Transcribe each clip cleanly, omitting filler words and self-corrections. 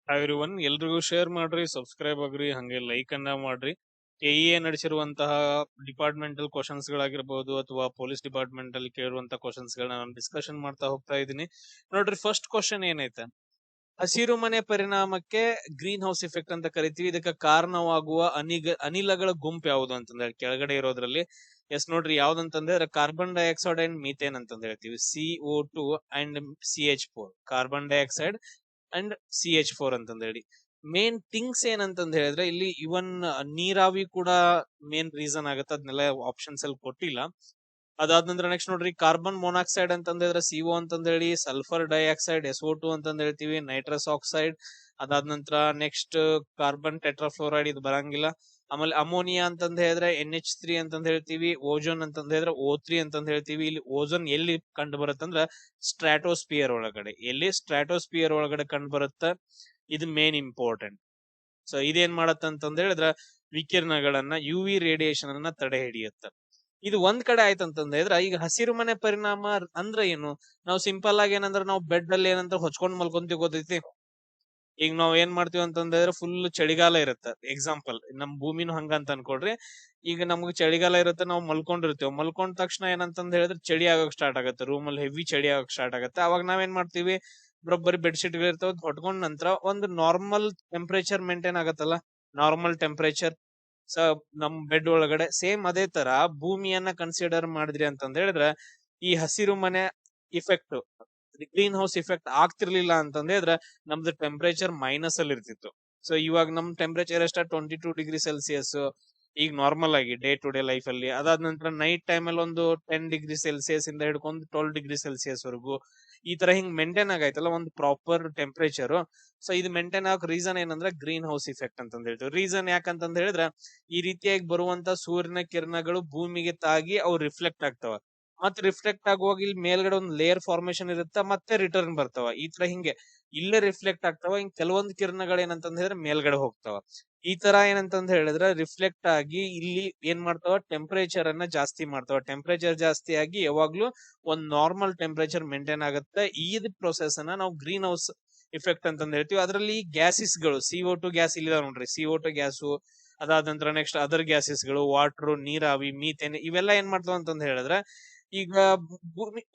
Hi everyone, ಎಲ್ರಿಗೂ share ಮಾಡ್ರಿ, subscribe ಆಗ್ರಿ, ಹಂಗೆ ಲೈಕ್ ಅನ್ನ ಮಾಡ್ರಿ. ಎ ನಡೆಸಿರುವಂತಹ ಡಿಪಾರ್ಟ್ಮೆಂಟಲ್ ಕ್ವಶನ್ಸ್ ಗಳಾಗಿರ್ಬೋದು ಅಥವಾ ಪೊಲೀಸ್ ಡಿಪಾರ್ಟ್ಮೆಂಟ್ ಅಲ್ಲಿ ಕೇಳುವಂತಹ ಕ್ವಶನ್ಸ್ ಗಳನ್ನ ನಾನು ಡಿಸ್ಕಷನ್ ಮಾಡ್ತಾ ಹೋಗ್ತಾ ಇದ್ದೀನಿ. ನೋಡ್ರಿ, ಫಸ್ಟ್ ಕ್ವಶನ್ ಏನೈತೆ, ಹಸಿರು ಮನೆ ಪರಿಣಾಮಕ್ಕೆ ಗ್ರೀನ್ ಹೌಸ್ ಇಫೆಕ್ಟ್ ಅಂತ ಕರಿತೀವಿ. ಇದಕ್ಕೆ ಕಾರಣವಾಗುವ ಅನಿಲಗಳ ಗುಂಪು ಯಾವುದು ಅಂತಂದ್ರೆ ಕೆಳಗಡೆ ಇರೋದ್ರಲ್ಲಿ ಎಸ್ ನೋಡ್ರಿ, ಯಾವ್ದಂತಂದ್ರೆ ಕಾರ್ಬನ್ ಡೈಆಕ್ಸೈಡ್ ಅಂಡ್ ಮೀಥೇನ್ ಅಂತಂದ್ ಹೇಳ್ತೀವಿ. CO2 and CH4, carbon dioxide and CH4 ಅಂತಂದ್ ಹೇಳಿ. ಮೇನ್ ಥಿಂಗ್ಸ್ ಏನಂತಂದ್ ಹೇಳಿದ್ರೆ ಇಲ್ಲಿ ಇವನ್ ನೀರಾವಿ ಕೂಡ ಮೇನ್ ರೀಸನ್ ಆಗುತ್ತೆ. ಅದನ್ನೆಲ್ಲ ಆಪ್ಷನ್ಸ್ ಅಲ್ಲಿ ಕೊಟ್ಟಿಲ್ಲ. ಅದಾದ ನಂತರ ನೆಕ್ಸ್ಟ್ ನೋಡ್ರಿ, ಕಾರ್ಬನ್ ಮೊನಾಕ್ಸೈಡ್ ಅಂತಂದ್ರೆ CO ಅಂತಂದ್ ಹೇಳಿ, ಸಲ್ಫರ್ ಡೈಆಕ್ಸೈಡ್ SO2 ಅಂತಂದ್ ಹೇಳ್ತೀವಿ, ನೈಟ್ರಸ್ ಆಕ್ಸೈಡ್. ಅದಾದ ನಂತರ ನೆಕ್ಸ್ಟ್ ಕಾರ್ಬನ್ ಟೆಟ್ರಾಫ್ಲೋರೈಡ್, ಇದು ಬರಂಗಿಲ್ಲ. ಆಮೇಲೆ ಅಮೋನಿಯಾ ಅಂತಂದ್ ಹೇಳಿದ್ರೆ NH3 ಅಂತಂದ್ ಹೇಳ್ತೀವಿ. ಓಜೋನ್ ಅಂತಂದ್ ಹೇಳಿದ್ರೆ O3 ಅಂತಂದ್ ಹೇಳ್ತೀವಿ. ಇಲ್ಲಿ ಓಜೋನ್ ಎಲ್ಲಿ ಕಂಡು ಬರುತ್ತಂದ್ರ ಸ್ಟ್ರಾಟೋಸ್ಪಿಯರ್ ಒಳಗಡೆ. ಎಲ್ಲಿ ಸ್ಟ್ರಾಟೋಸ್ಪಿಯರ್ ಒಳಗಡೆ ಕಂಡು ಬರುತ್ತೆ, ಇದು ಮೇನ್ ಇಂಪಾರ್ಟೆಂಟ್. ಸೊ ಇದೇನ್ ಮಾಡತ್ತ ಅಂತಂದ್ ಹೇಳಿದ್ರೆ ವಿಕಿರಣಗಳನ್ನ, UV ರೇಡಿಯೇಷನ್ ಅನ್ನ ತಡೆ ಹಿಡಿಯುತ್ತೆ. ಇದು ಒಂದ್ ಕಡೆ ಆಯ್ತಂತಂದ ಹೇಳಿದ್ರೆ, ಈಗ ಹಸಿರು ಮನೆ ಪರಿಣಾಮ ಅಂದ್ರ ಏನು? ನಾವು ಸಿಂಪಲ್ ಆಗಿ ಏನಂದ್ರೆ ನಾವು ಬೆಡ್ ಅಲ್ಲಿ ಏನಂದ್ರೆ ಹೊಚ್ಕೊಂಡ್ ಮಲ್ಕೊಂತೀವಿ, ಗೊತ್ತೈತಿ. ಈಗ ನಾವ್ ಏನ್ ಮಾಡ್ತೀವಿ ಅಂತಂದ್ರೆ ಫುಲ್ ಚಳಿಗಾಲ ಇರುತ್ತೆ. ಎಕ್ಸಾಂಪಲ್ ನಮ್ ಭೂಮಿನೂ ಹಂಗ ಅಂತ ಅನ್ಕೊಡ್ರಿ. ಈಗ ನಮ್ಗೆ ಚಳಿಗಾಲ ಇರುತ್ತೆ, ನಾವು ಮಲ್ಕೊಂಡಿರ್ತೀವಿ. ಮಲ್ಕೊಂಡ ತಕ್ಷಣ ಏನಂತಂದ್ ಹೇಳಿದ್ರೆ ಚಳಿ ಆಗಕ್ ಸ್ಟಾರ್ಟ್ ಆಗುತ್ತೆ, ರೂಮ್ ಅಲ್ಲಿ ಹೆವಿ ಚಳಿ ಆಗಕ್ ಸ್ಟಾರ್ಟ್ ಆಗುತ್ತೆ. ಅವಾಗ ನಾವೇನ್ ಮಾಡ್ತೀವಿ, ಬರೋಬ್ಬರಿ ಬೆಡ್ ಶೀಟ್ ಗಳಿರ್ತಾವ, ಹೊಟ್ಕೊಂಡ್ ನಂತರ ಒಂದು ನಾರ್ಮಲ್ ಟೆಂಪರೇಚರ್ ಮೇಂಟೈನ್ ಆಗತ್ತಲ್ಲ, ನಾರ್ಮಲ್ ಟೆಂಪರೇಚರ್ ನಮ್ ಬೆಡ್ ಒಳಗಡೆ. ಸೇಮ್ ಅದೇ ತರ ಭೂಮಿಯನ್ನ ಕನ್ಸಿಡರ್ ಮಾಡಿದ್ರಿ ಅಂತಂದ್ ಹೇಳಿದ್ರೆ ಈ ಹಸಿರು ಮನೆ ಇಫೆಕ್ಟ್, ಗ್ರೀನ್ ಹೌಸ್ ಇಫೆಕ್ಟ್ ಆಗ್ತಿರ್ಲಿಲ್ಲ ಅಂತಂದ್ ಹೇಳಿದ್ರೆ ನಮ್ದು ಟೆಂಪರೇಚರ್ ಮೈನಸ್ ಅಲ್ಲಿ ಇರ್ತಿತ್ತು. ಸೊ ಇವಾಗ ನಮ್ ಟೆಂಪರೇಚರ್ ಎಷ್ಟ 22 ಡಿಗ್ರಿ ಸೆಲ್ಸಿಯಸ್ ಈಗ ನಾರ್ಮಲ್ ಆಗಿ ಡೇ ಟು ಡೇ ಲೈಫ್ ಅಲ್ಲಿ. ಅದಾದ ನಂತರ ನೈಟ್ ಟೈಮ್ ಅಲ್ಲಿ ಒಂದು 10 ಡಿಗ್ರಿ ಸೆಲ್ಸಿಯಸ್ ಇಂದ ಹಿಡ್ಕೊಂಡು 12 ಡಿಗ್ರಿ ಸೆಲ್ಸಿಯಸ್ ವರೆಗೂ ಈ ತರ ಹಿಂಗ್ ಮೇಂಟೈನ್ ಆಗೈತಲ್ಲ ಒಂದು ಪ್ರಾಪರ್ ಟೆಂಪರೇಚರ್. ಸೊ ಇದು ಮೇಂಟೈನ್ ಆಗಕ್ ರೀಸನ್ ಏನಂದ್ರೆ ಗ್ರೀನ್ ಹೌಸ್ ಇಫೆಕ್ಟ್ ಅಂತಂದ್ ಹೇಳ್ತೀವಿ. ರೀಸನ್ ಯಾಕಂತಂದ್ ಹೇಳಿದ್ರೆ ಈ ರೀತಿಯಾಗಿ ಬರುವಂತ ಸೂರ್ಯನ ಕಿರಣಗಳು ಭೂಮಿಗೆ ತಾಗಿ ಅವು ರಿಫ್ಲೆಕ್ಟ್ ಆಗ್ತಾವ. ಮತ್ತೆ ರಿಫ್ಲೆಕ್ಟ್ ಆಗುವಾಗ ಇಲ್ಲಿ ಮೇಲ್ಗಡೆ ಒಂದು ಲೇಯರ್ ಫಾರ್ಮೇಶನ್ ಇರುತ್ತೆ, ಮತ್ತೆ ರಿಟರ್ನ್ ಬರ್ತಾವ. ಈ ತರ ಹಿಂಗೆ ಇಲ್ಲೇ ರಿಫ್ಲೆಕ್ಟ್ ಆಗ್ತಾವ. ಹಿಂಗ್ ಕೆಲವೊಂದು ಕಿರಣಗಳು ಏನಂತಂದ್ ಹೇಳಿದ್ರೆ ಮೇಲ್ಗಡೆ ಹೋಗ್ತಾವ. ಈ ತರ ಏನಂತಂದ್ ಹೇಳಿದ್ರೆ ರಿಫ್ಲೆಕ್ಟ್ ಆಗಿ ಇಲ್ಲಿ ಏನ್ ಮಾಡ್ತಾವ, ಟೆಂಪರೇಚರ್ ಅನ್ನ ಜಾಸ್ತಿ ಮಾಡ್ತಾವ. ಟೆಂಪರೇಚರ್ ಜಾಸ್ತಿ ಆಗಿ ಯಾವಾಗ್ಲೂ ಒಂದ್ ನಾರ್ಮಲ್ ಟೆಂಪರೇಚರ್ ಮೇಂಟೈನ್ ಆಗುತ್ತೆ. ಈ ಪ್ರೊಸೆಸ್ ಅನ್ನ ನಾವು ಗ್ರೀನ್ ಹೌಸ್ ಇಫೆಕ್ಟ್ ಅಂತಂದ್ ಹೇಳ್ತೀವಿ. ಅದರಲ್ಲಿ ಗ್ಯಾಸಸ್ ಗಳು, CO2 ಗ್ಯಾಸ್ ಇಲ್ಲ ನೋಡ್ರಿ, CO2 ಗ್ಯಾಸು. ಅದಾದ ನಂತರ ನೆಕ್ಸ್ಟ್ ಅದರ್ ಗ್ಯಾಸಸ್ ಗಳು, ವಾಟರ್, ನೀರಾವಿ, ಮೀಥೇನ್, ಇವೆಲ್ಲ ಏನ್ ಮಾಡ್ತಾವ ಅಂತಂದ್ ಹೇಳಿದ್ರೆ ಈಗ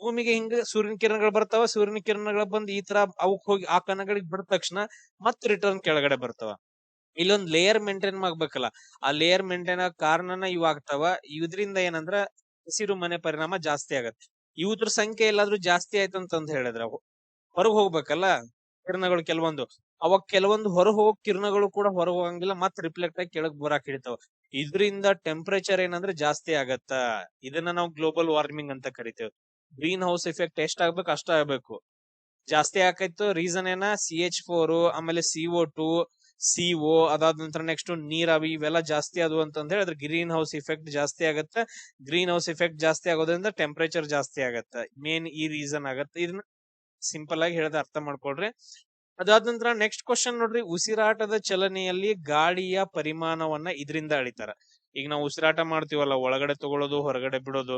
ಭೂಮಿಗೆ ಹಿಂಗ ಸೂರ್ಯನ ಕಿರಣಗಳು ಬರ್ತಾವ. ಸೂರ್ಯನ ಕಿರಣಗಳು ಬಂದ್ ಈ ತರ ಅವಕ್ ಹೋಗಿ ಆ ಕಣಗಳಿಗೆ ಬಿಡ ತಕ್ಷಣ ಮತ್ತೆ ರಿಟರ್ನ್ ಕೆಳಗಡೆ ಬರ್ತಾವ. ಇಲ್ಲೊಂದ್ ಲೇಯರ್ ಮೇಂಟೈನ್ ಆಗ್ಬೇಕಲ್ಲ, ಆ ಲೇಯರ್ ಮೇಂಟೈನ್ ಆಗ ಕಾರಣನ ಇವ್ ಆಗ್ತಾವ. ಇದ್ರಿಂದ ಏನಂದ್ರ ಹಸಿರು ಮನೆ ಪರಿಣಾಮ ಜಾಸ್ತಿ ಆಗತ್ತೆ. ಇವ್ರ ಸಂಖ್ಯೆ ಎಲ್ಲಾದ್ರೂ ಜಾಸ್ತಿ ಆಯ್ತು ಅಂತಂದ್ ಹೇಳಿದ್ರ ಹೊರಗ್ ಹೋಗ್ಬೇಕಲ್ಲ ಕಿರಣಗಳು ಕೆಲವೊಂದು. ಅವಾಗ ಕೆಲವೊಂದು ಹೊರಗೆ ಹೋಗೋ ಕಿರಣಗಳು ಕೂಡ ಹೊರಗೆ ಹೋಗಂಗಿಲ್ಲ, ಮತ್ತೆ ರಿಫ್ಲೆಕ್ಟ್ ಆಗಿ ಕೆಳಗ್ ಬರಾಕ್ ಹಿಡಿತಾವ. ಇದರಿಂದ ಟೆಂಪರೇಚರ್ ಏನಂದ್ರೆ ಜಾಸ್ತಿ ಆಗತ್ತ. ಇದನ್ನ ನಾವು ಗ್ಲೋಬಲ್ ವಾರ್ಮಿಂಗ್ ಅಂತ ಕರಿತೇವೆ. ಗ್ರೀನ್ ಹೌಸ್ ಇಫೆಕ್ಟ್ ಎಷ್ಟ್ ಆಗ್ಬೇಕು ಅಷ್ಟ ಆಗ್ಬೇಕು. ಜಾಸ್ತಿ ಆಕಾಯ್ತು ರೀಸನ್ ಏನ, CH4, ಆಮೇಲೆ CO2, CO, ಅದಾದ ನಂತರ ನೆಕ್ಸ್ಟ್ ನೀರಾವಿ, ಇವೆಲ್ಲ ಜಾಸ್ತಿ ಆದವು ಅಂತಂದ್ ಹೇಳಿದ್ರೆ ಗ್ರೀನ್ ಹೌಸ್ ಇಫೆಕ್ಟ್ ಜಾಸ್ತಿ ಆಗತ್ತೆ. ಗ್ರೀನ್ ಹೌಸ್ ಇಫೆಕ್ಟ್ ಜಾಸ್ತಿ ಆಗೋದ್ರಿಂದ ಟೆಂಪರೇಚರ್ ಜಾಸ್ತಿ ಆಗತ್ತೆ. ಮೇನ್ ಈ ರೀಸನ್ ಆಗತ್ತೆ. ಇದನ್ನ ಸಿಂಪಲ್ ಆಗಿ ಹೇಳ್ದೆ ಅರ್ಥ ಮಾಡ್ಕೊಳ್ರಿ. ಅದಾದ ನಂತರ ನೆಕ್ಸ್ಟ್ ಕ್ವಶನ್ ನೋಡ್ರಿ, ಉಸಿರಾಟದ ಚಲನೆಯಲ್ಲಿ ಗಾಳಿಯ ಪರಿಮಾಣವನ್ನ ಇದರಿಂದ ಅಳಿತಾರ. ಈಗ ನಾವು ಉಸಿರಾಟ ಮಾಡ್ತೀವಲ್ಲ, ಒಳಗಡೆ ತಗೊಳ್ಳೋದು, ಹೊರಗಡೆ ಬಿಡೋದು.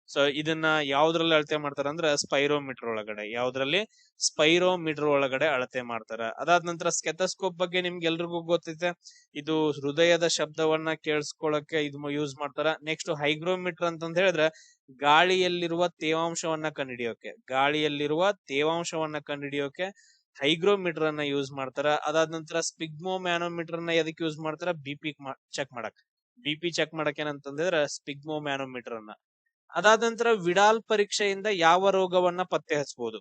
ಸೊ ಇದನ್ನ ಯಾವ್ದ್ರಲ್ಲಿ ಅಳತೆ ಮಾಡ್ತಾರ ಅಂದ್ರೆ ಸ್ಪೈರೋಮೀಟರ್ ಒಳಗಡೆ. ಯಾವ್ದ್ರಲ್ಲಿ? ಸ್ಪೈರೋಮೀಟರ್ ಒಳಗಡೆ ಅಳತೆ ಮಾಡ್ತಾರ. ಅದಾದ ನಂತರ ಸ್ಕೆಥೋಸ್ಕೋಪ್ ಬಗ್ಗೆ ನಿಮ್ಗೆ ಎಲ್ರಿಗೂ ಗೊತ್ತೈತೆ. ಇದು ಹೃದಯದ ಶಬ್ದವನ್ನ ಕೇಳಿಸ್ಕೊಳಕ್ಕೆ ಇದು ಯೂಸ್ ಮಾಡ್ತಾರ. ನೆಕ್ಸ್ಟ್ ಹೈಗ್ರೋಮೀಟರ್ ಅಂತಂದ್ ಹೇಳಿದ್ರೆ ಗಾಳಿಯಲ್ಲಿರುವ ತೇವಾಂಶವನ್ನ ಕಂಡುಹಿಡಿಯೋಕೆ, ಗಾಳಿಯಲ್ಲಿರುವ ಕಂಡುಹಿಡಿಯೋಕೆ ಹೈಗ್ರೋಮೀಟರ್ ಅನ್ನ ಯೂಸ್ ಮಾಡ್ತಾರ. ಅದಾದ ನಂತರ ಸ್ಪಿಗ್ಮೋ ಮ್ಯಾನೋಮೀಟರ್ ಅನ್ನ ಎದಕ್ಕೆ ಯೂಸ್ ಮಾಡ್ತಾರ? BP ಚೆಕ್ ಮಾಡಕ್ ಏನಂತಂದ್ರೆ ಸ್ಪಿಗ್ಮೋ ಮ್ಯಾನೋಮೀಟರ್ ಅನ್ನ. ಅದಾದ ನಂತರ ವಿಡಾಲ್ ಪರೀಕ್ಷೆಯಿಂದ ಯಾವ ರೋಗವನ್ನ ಪತ್ತೆ ಹಚ್ಚಬಹುದು?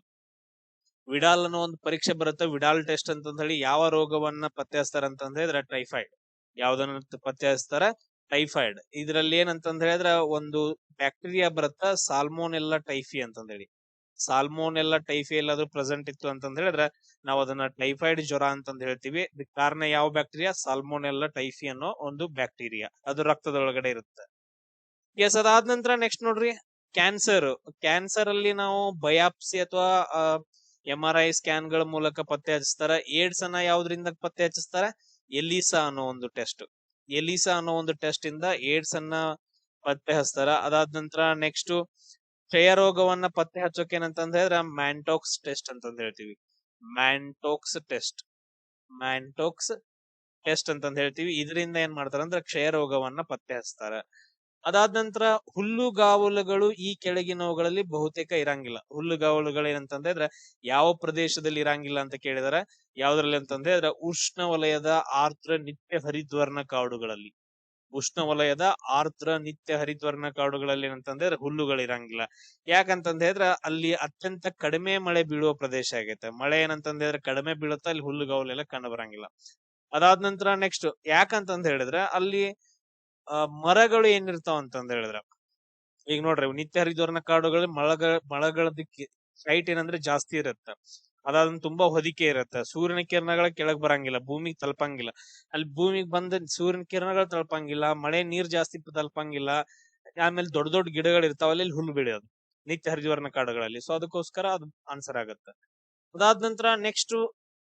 ವಿಡಾಲ್ ಅನ್ನೋ ಒಂದು ಪರೀಕ್ಷೆ ಬರುತ್ತೆ, ವಿಡಾಲ್ ಟೆಸ್ಟ್ ಅಂತ ಹೇಳಿ. ಯಾವ ರೋಗವನ್ನ ಪತ್ತೆ ಹಚ್ತಾರ ಅಂತಂದ್ ಹೇಳಿದ್ರೆ ಟೈಫಾಯ್ಡ್. ಯಾವ್ದನ್ನ ಪತ್ತೆ ಹಚ್ತಾರ? ಟೈಫಾಯ್ಡ್. ಇದ್ರಲ್ಲಿ ಏನಂತಂದ್ ಹೇಳಿದ್ರೆ ಒಂದು ಬ್ಯಾಕ್ಟೀರಿಯಾ ಬರುತ್ತ, ಸಾಲ್ಮೋನೆಲ್ಲಾ ಟೈಫಿ ಅಂತಂದ್ ಹೇಳಿ. ಸಾಲ್ಮೋನೆಲ್ಲಾ ಟೈಫಿ ಎಲ್ಲಾದ್ರೂ ಪ್ರೆಸೆಂಟ್ ಇತ್ತು ಅಂತಂದ್ ಹೇಳಿದ್ರೆ ನಾವು ಅದನ್ನ ಟೈಫಾಯ್ಡ್ ಜ್ವರ ಅಂತಂದ್ ಹೇಳ್ತೀವಿ. ಇದಕ್ ಕಾರಣ ಯಾವ ಬ್ಯಾಕ್ಟೀರಿಯಾ? ಸಾಲ್ಮೋನೆಲ್ಲಾ ಟೈಫಿ ಅನ್ನೋ ಒಂದು ಬ್ಯಾಕ್ಟೀರಿಯಾ. ಅದು ರಕ್ತದೊಳಗಡೆ ಇರುತ್ತೆ. ಎಸ್, ಅದಾದ ನಂತರ ನೆಕ್ಸ್ಟ್ ನೋಡ್ರಿ, ಕ್ಯಾನ್ಸರ್ ಅಲ್ಲಿ ನಾವು ಬಯಾಪ್ಸಿ ಅಥವಾ MRI ಸ್ಕ್ಯಾನ್ ಗಳ ಮೂಲಕ ಪತ್ತೆ ಹಚ್ಚಿಸ್ತಾರ. ಏಡ್ಸ್ ಅನ್ನ ಯಾವ್ದ್ರಿಂದ ಪತ್ತೆ ಹಚ್ಚಿಸ್ತಾರ? ಎಲಿಸಾ ಅನ್ನೋ ಒಂದು ಟೆಸ್ಟ್ ಇಂದ ಏಡ್ಸ್ ಅನ್ನ ಪತ್ತೆ ಹಚ್ತಾರ. ಅದಾದ ನಂತರ ನೆಕ್ಸ್ಟ್ ಕ್ಷಯ ರೋಗವನ್ನ ಪತ್ತೆ ಹಚ್ಚೋಕೆ ಏನಂತಂದ್ ಹೇಳಿದ್ರೆ ಮ್ಯಾಂಟೋಕ್ಸ್ ಟೆಸ್ಟ್ ಅಂತಂದ್ ಹೇಳ್ತೀವಿ. ಮ್ಯಾಂಟೋಕ್ಸ್ ಟೆಸ್ಟ್. ಮ್ಯಾಂಟೋಕ್ಸ್ ಟೆಸ್ಟ್ ಅಂತಂದ್ ಹೇಳ್ತೀವಿ. ಇದರಿಂದ ಏನ್ ಮಾಡ್ತಾರ ಅಂದ್ರೆ ಕ್ಷಯ ರೋಗವನ್ನ ಪತ್ತೆ ಹಚ್ತಾರ. ಅದಾದ ನಂತರ ಹುಲ್ಲುಗಾವಲುಗಳು ಈ ಕೆಳಗಿನವುಗಳಲ್ಲಿ ಬಹುತೇಕ ಇರಂಗಿಲ್ಲ. ಹುಲ್ಲುಗಾವಲುಗಳು ಏನಂತಂದ್ರೆ ಯಾವ ಪ್ರದೇಶದಲ್ಲಿ ಇರಂಗಿಲ್ಲ ಅಂತ ಕೇಳಿದಾರೆ, ಯಾವ್ದ್ರಲ್ಲಿ ಅಂತಂದ್ರೆ ಉಷ್ಣ ವಲಯದ ಆರ್ದ್ರ ನಿತ್ಯ ಹರಿದ್ವರ್ಣ ಕಾಡುಗಳಲ್ಲಿ. ಉಷ್ಣ ವಲಯದ ಆರ್ದ್ರ ನಿತ್ಯ ಹರಿದ್ವರ್ಣ ಕಾಡುಗಳಲ್ಲಿ ಏನಂತಂದ್ರೆ ಹುಲ್ಲುಗಳು ಇರಂಗಿಲ್ಲ. ಯಾಕಂತಂದ ಹೇಳಿದ್ರೆ ಅಲ್ಲಿ ಅತ್ಯಂತ ಕಡಿಮೆ ಮಳೆ ಬೀಳುವ ಪ್ರದೇಶ ಆಗೈತೆ. ಮಳೆ ಏನಂತಂದ್ರೆ ಕಡಿಮೆ ಬೀಳುತ್ತಾ ಅಲ್ಲಿ ಹುಲ್ಲುಗಾವಲೆಲ್ಲ ಕಂಡು ಬರಂಗಿಲ್ಲ. ಅದಾದ ನಂತರ ನೆಕ್ಸ್ಟ್ ಯಾಕಂತಂದ ಹೇಳಿದ್ರೆ ಅಲ್ಲಿ ಮರಗಳು ಏನಿರ್ತಾವ ಅಂತಂದ ಹೇಳಿದ್ರ, ಈಗ ನೋಡ್ರಿ ನಿತ್ಯ ಹರಿದ್ವರ್ಣ ಕಾಡುಗಳು ಮಳಗಳ ದಿಕ್ಕಿ ಹೈಟ್ ಏನಂದ್ರೆ ಜಾಸ್ತಿ ಇರುತ್ತೆ. ಅದಾದ ತುಂಬಾ ಹೊದಿಕೆ ಇರುತ್ತೆ. ಸೂರ್ಯನ ಕಿರಣಗಳ ಕೆಳಗ್ ಬರಂಗಿಲ್ಲ, ಭೂಮಿಗೆ ತಲುಪಂಗಿಲ್ಲ. ಅಲ್ಲಿ ಭೂಮಿಗೆ ಬಂದ ಸೂರ್ಯನ ಕಿರಣಗಳು ತಲುಪಂಗಿಲ್ಲ, ಮಳೆ ನೀರ್ ಜಾಸ್ತಿ ತಲುಪಂಗಿಲ್ಲ. ಆಮೇಲೆ ದೊಡ್ಡ ದೊಡ್ಡ ಗಿಡಗಳು ಇರ್ತಾವ, ಅಲ್ಲಿ ಹುಲ್ಲು ಬೆಳೆಯೋದು ನಿತ್ಯ ಹರಿದ್ವರ್ಣ ಕಾಡುಗಳಲ್ಲಿ. ಸೊ ಅದಕ್ಕೋಸ್ಕರ ಅದು ಆನ್ಸರ್ ಆಗುತ್ತೆ. ಅದಾದ ನಂತರ ನೆಕ್ಸ್ಟ್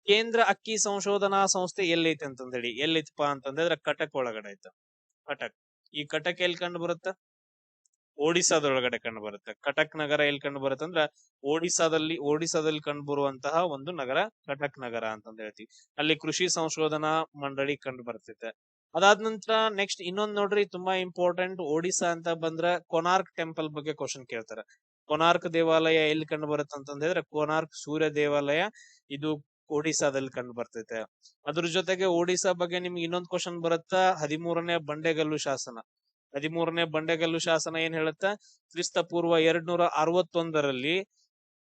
ಕೇಂದ್ರ ಅಕ್ಕಿ ಸಂಶೋಧನಾ ಸಂಸ್ಥೆ ಎಲ್ಲೈತೆ ಅಂತಂದೇಳಿ, ಎಲ್ಲೈತಪ್ಪ ಅಂತಂದ್ರೆ ಕಟಕ್ ಒಳಗಡೆ ಐತೆ. ಕಟಕ್, ಈ ಕಟಕ್ ಎಲ್ಲಿ ಕಂಡು ಬರುತ್ತೆ? ಒಡಿಸ್ಸಾದೊಳಗಡೆ ಕಂಡು ಬರುತ್ತೆ. ಕಟಕ್ ನಗರ ಎಲ್ಲಿ ಕಂಡು ಬರುತ್ತೆ ಅಂದ್ರ ಒಡಿಸ್ಸಾದಲ್ಲಿ ಕಂಡು ಬರುವಂತಹ ಒಂದು ನಗರ ಕಟಕ್ ನಗರ ಅಂತಂದ ಹೇಳ್ತೀವಿ. ಅಲ್ಲಿ ಕೃಷಿ ಸಂಶೋಧನಾ ಮಂಡಳಿ ಕಂಡು ಬರ್ತೈತೆ. ಅದಾದ ನಂತರ ನೆಕ್ಸ್ಟ್ ಇನ್ನೊಂದ್ ನೋಡ್ರಿ, ತುಂಬಾ ಇಂಪಾರ್ಟೆಂಟ್. ಒಡಿಸ್ಸಾ ಅಂತ ಬಂದ್ರ ಕೊನಾರ್ಕ್ ಟೆಂಪಲ್ ಬಗ್ಗೆ ಕ್ವಶನ್ ಕೇಳ್ತಾರೆ. ಕೊನಾರ್ಕ್ ದೇವಾಲಯ ಎಲ್ಲಿ ಕಂಡು ಬರುತ್ತೆ ಅಂತಂದ ಹೇಳಿದ್ರೆ ಕೊನಾರ್ಕ್ ಸೂರ್ಯ ದೇವಾಲಯ ಇದು ಒಡಿಸ್ಸಾದಲ್ಲಿ ಕಂಡು ಬರ್ತೈತೆ. ಅದ್ರ ಜೊತೆಗೆ ಒಡಿಸ್ಸಾ ಬಗ್ಗೆ ನಿಮ್ಗೆ ಇನ್ನೊಂದು ಕ್ವಶನ್ ಬರುತ್ತಾ, 13ನೇ ಬಂಡೆಗಲ್ಲು ಶಾಸನ. 13ನೇ ಬಂಡೆಗಲ್ಲು ಶಾಸನ ಏನ್ ಹೇಳುತ್ತ, ಕ್ರಿಸ್ತ ಪೂರ್ವ 261ರಲ್ಲಿ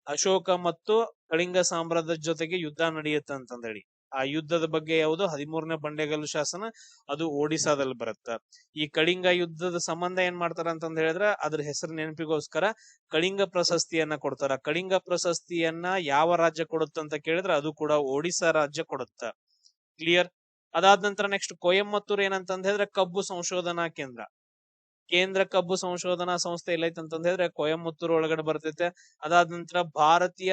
ಅಶೋಕ ಮತ್ತು ಕಳಿಂಗ ಸಾಮ್ರಾಜ್ಯದ ಜೊತೆಗೆ ಯುದ್ಧ ನಡೆಯುತ್ತೆ ಅಂತಂದೇಳಿ. ಆ ಯುದ್ಧದ ಬಗ್ಗೆ ಯಾವುದು? 13ನೇ ಬಂಡೆಗಲ್ಲು ಶಾಸನ, ಅದು ಒಡಿಸ್ಸಾದಲ್ಲಿ ಬರುತ್ತೆ. ಈ ಕಳಿಂಗ ಯುದ್ಧದ ಸಂಬಂಧ ಏನ್ ಮಾಡ್ತಾರ ಅಂತಂದ ಹೇಳಿದ್ರೆ ಅದ್ರ ಹೆಸರು ನೆನಪಿಗೋಸ್ಕರ ಕಳಿಂಗ ಪ್ರಶಸ್ತಿಯನ್ನ ಕೊಡ್ತಾರ. ಕಳಿಂಗ ಪ್ರಶಸ್ತಿಯನ್ನ ಯಾವ ರಾಜ್ಯ ಕೊಡುತ್ತ ಅಂತ ಕೇಳಿದ್ರೆ ಅದು ಕೂಡ ಒಡಿಸ್ಸಾ ರಾಜ್ಯ ಕೊಡುತ್ತ. ಕ್ಲಿಯರ್? ಅದಾದ ನಂತರ ನೆಕ್ಸ್ಟ್ ಕೊಯಮತ್ತೂರ್ ಏನಂತಂದ ಹೇಳಿದ್ರೆ ಕಬ್ಬು ಸಂಶೋಧನಾ ಕೇಂದ್ರ. ಕೇಂದ್ರ ಕಬ್ಬು ಸಂಶೋಧನಾ ಸಂಸ್ಥೆ ಎಲ್ಲೈತೆ ಅಂತಂದ ಹೇಳಿದ್ರೆ ಕೊಯಮತ್ತೂರ್ ಒಳಗಡೆ ಬರ್ತೈತೆ. ಅದಾದ ನಂತರ ಭಾರತೀಯ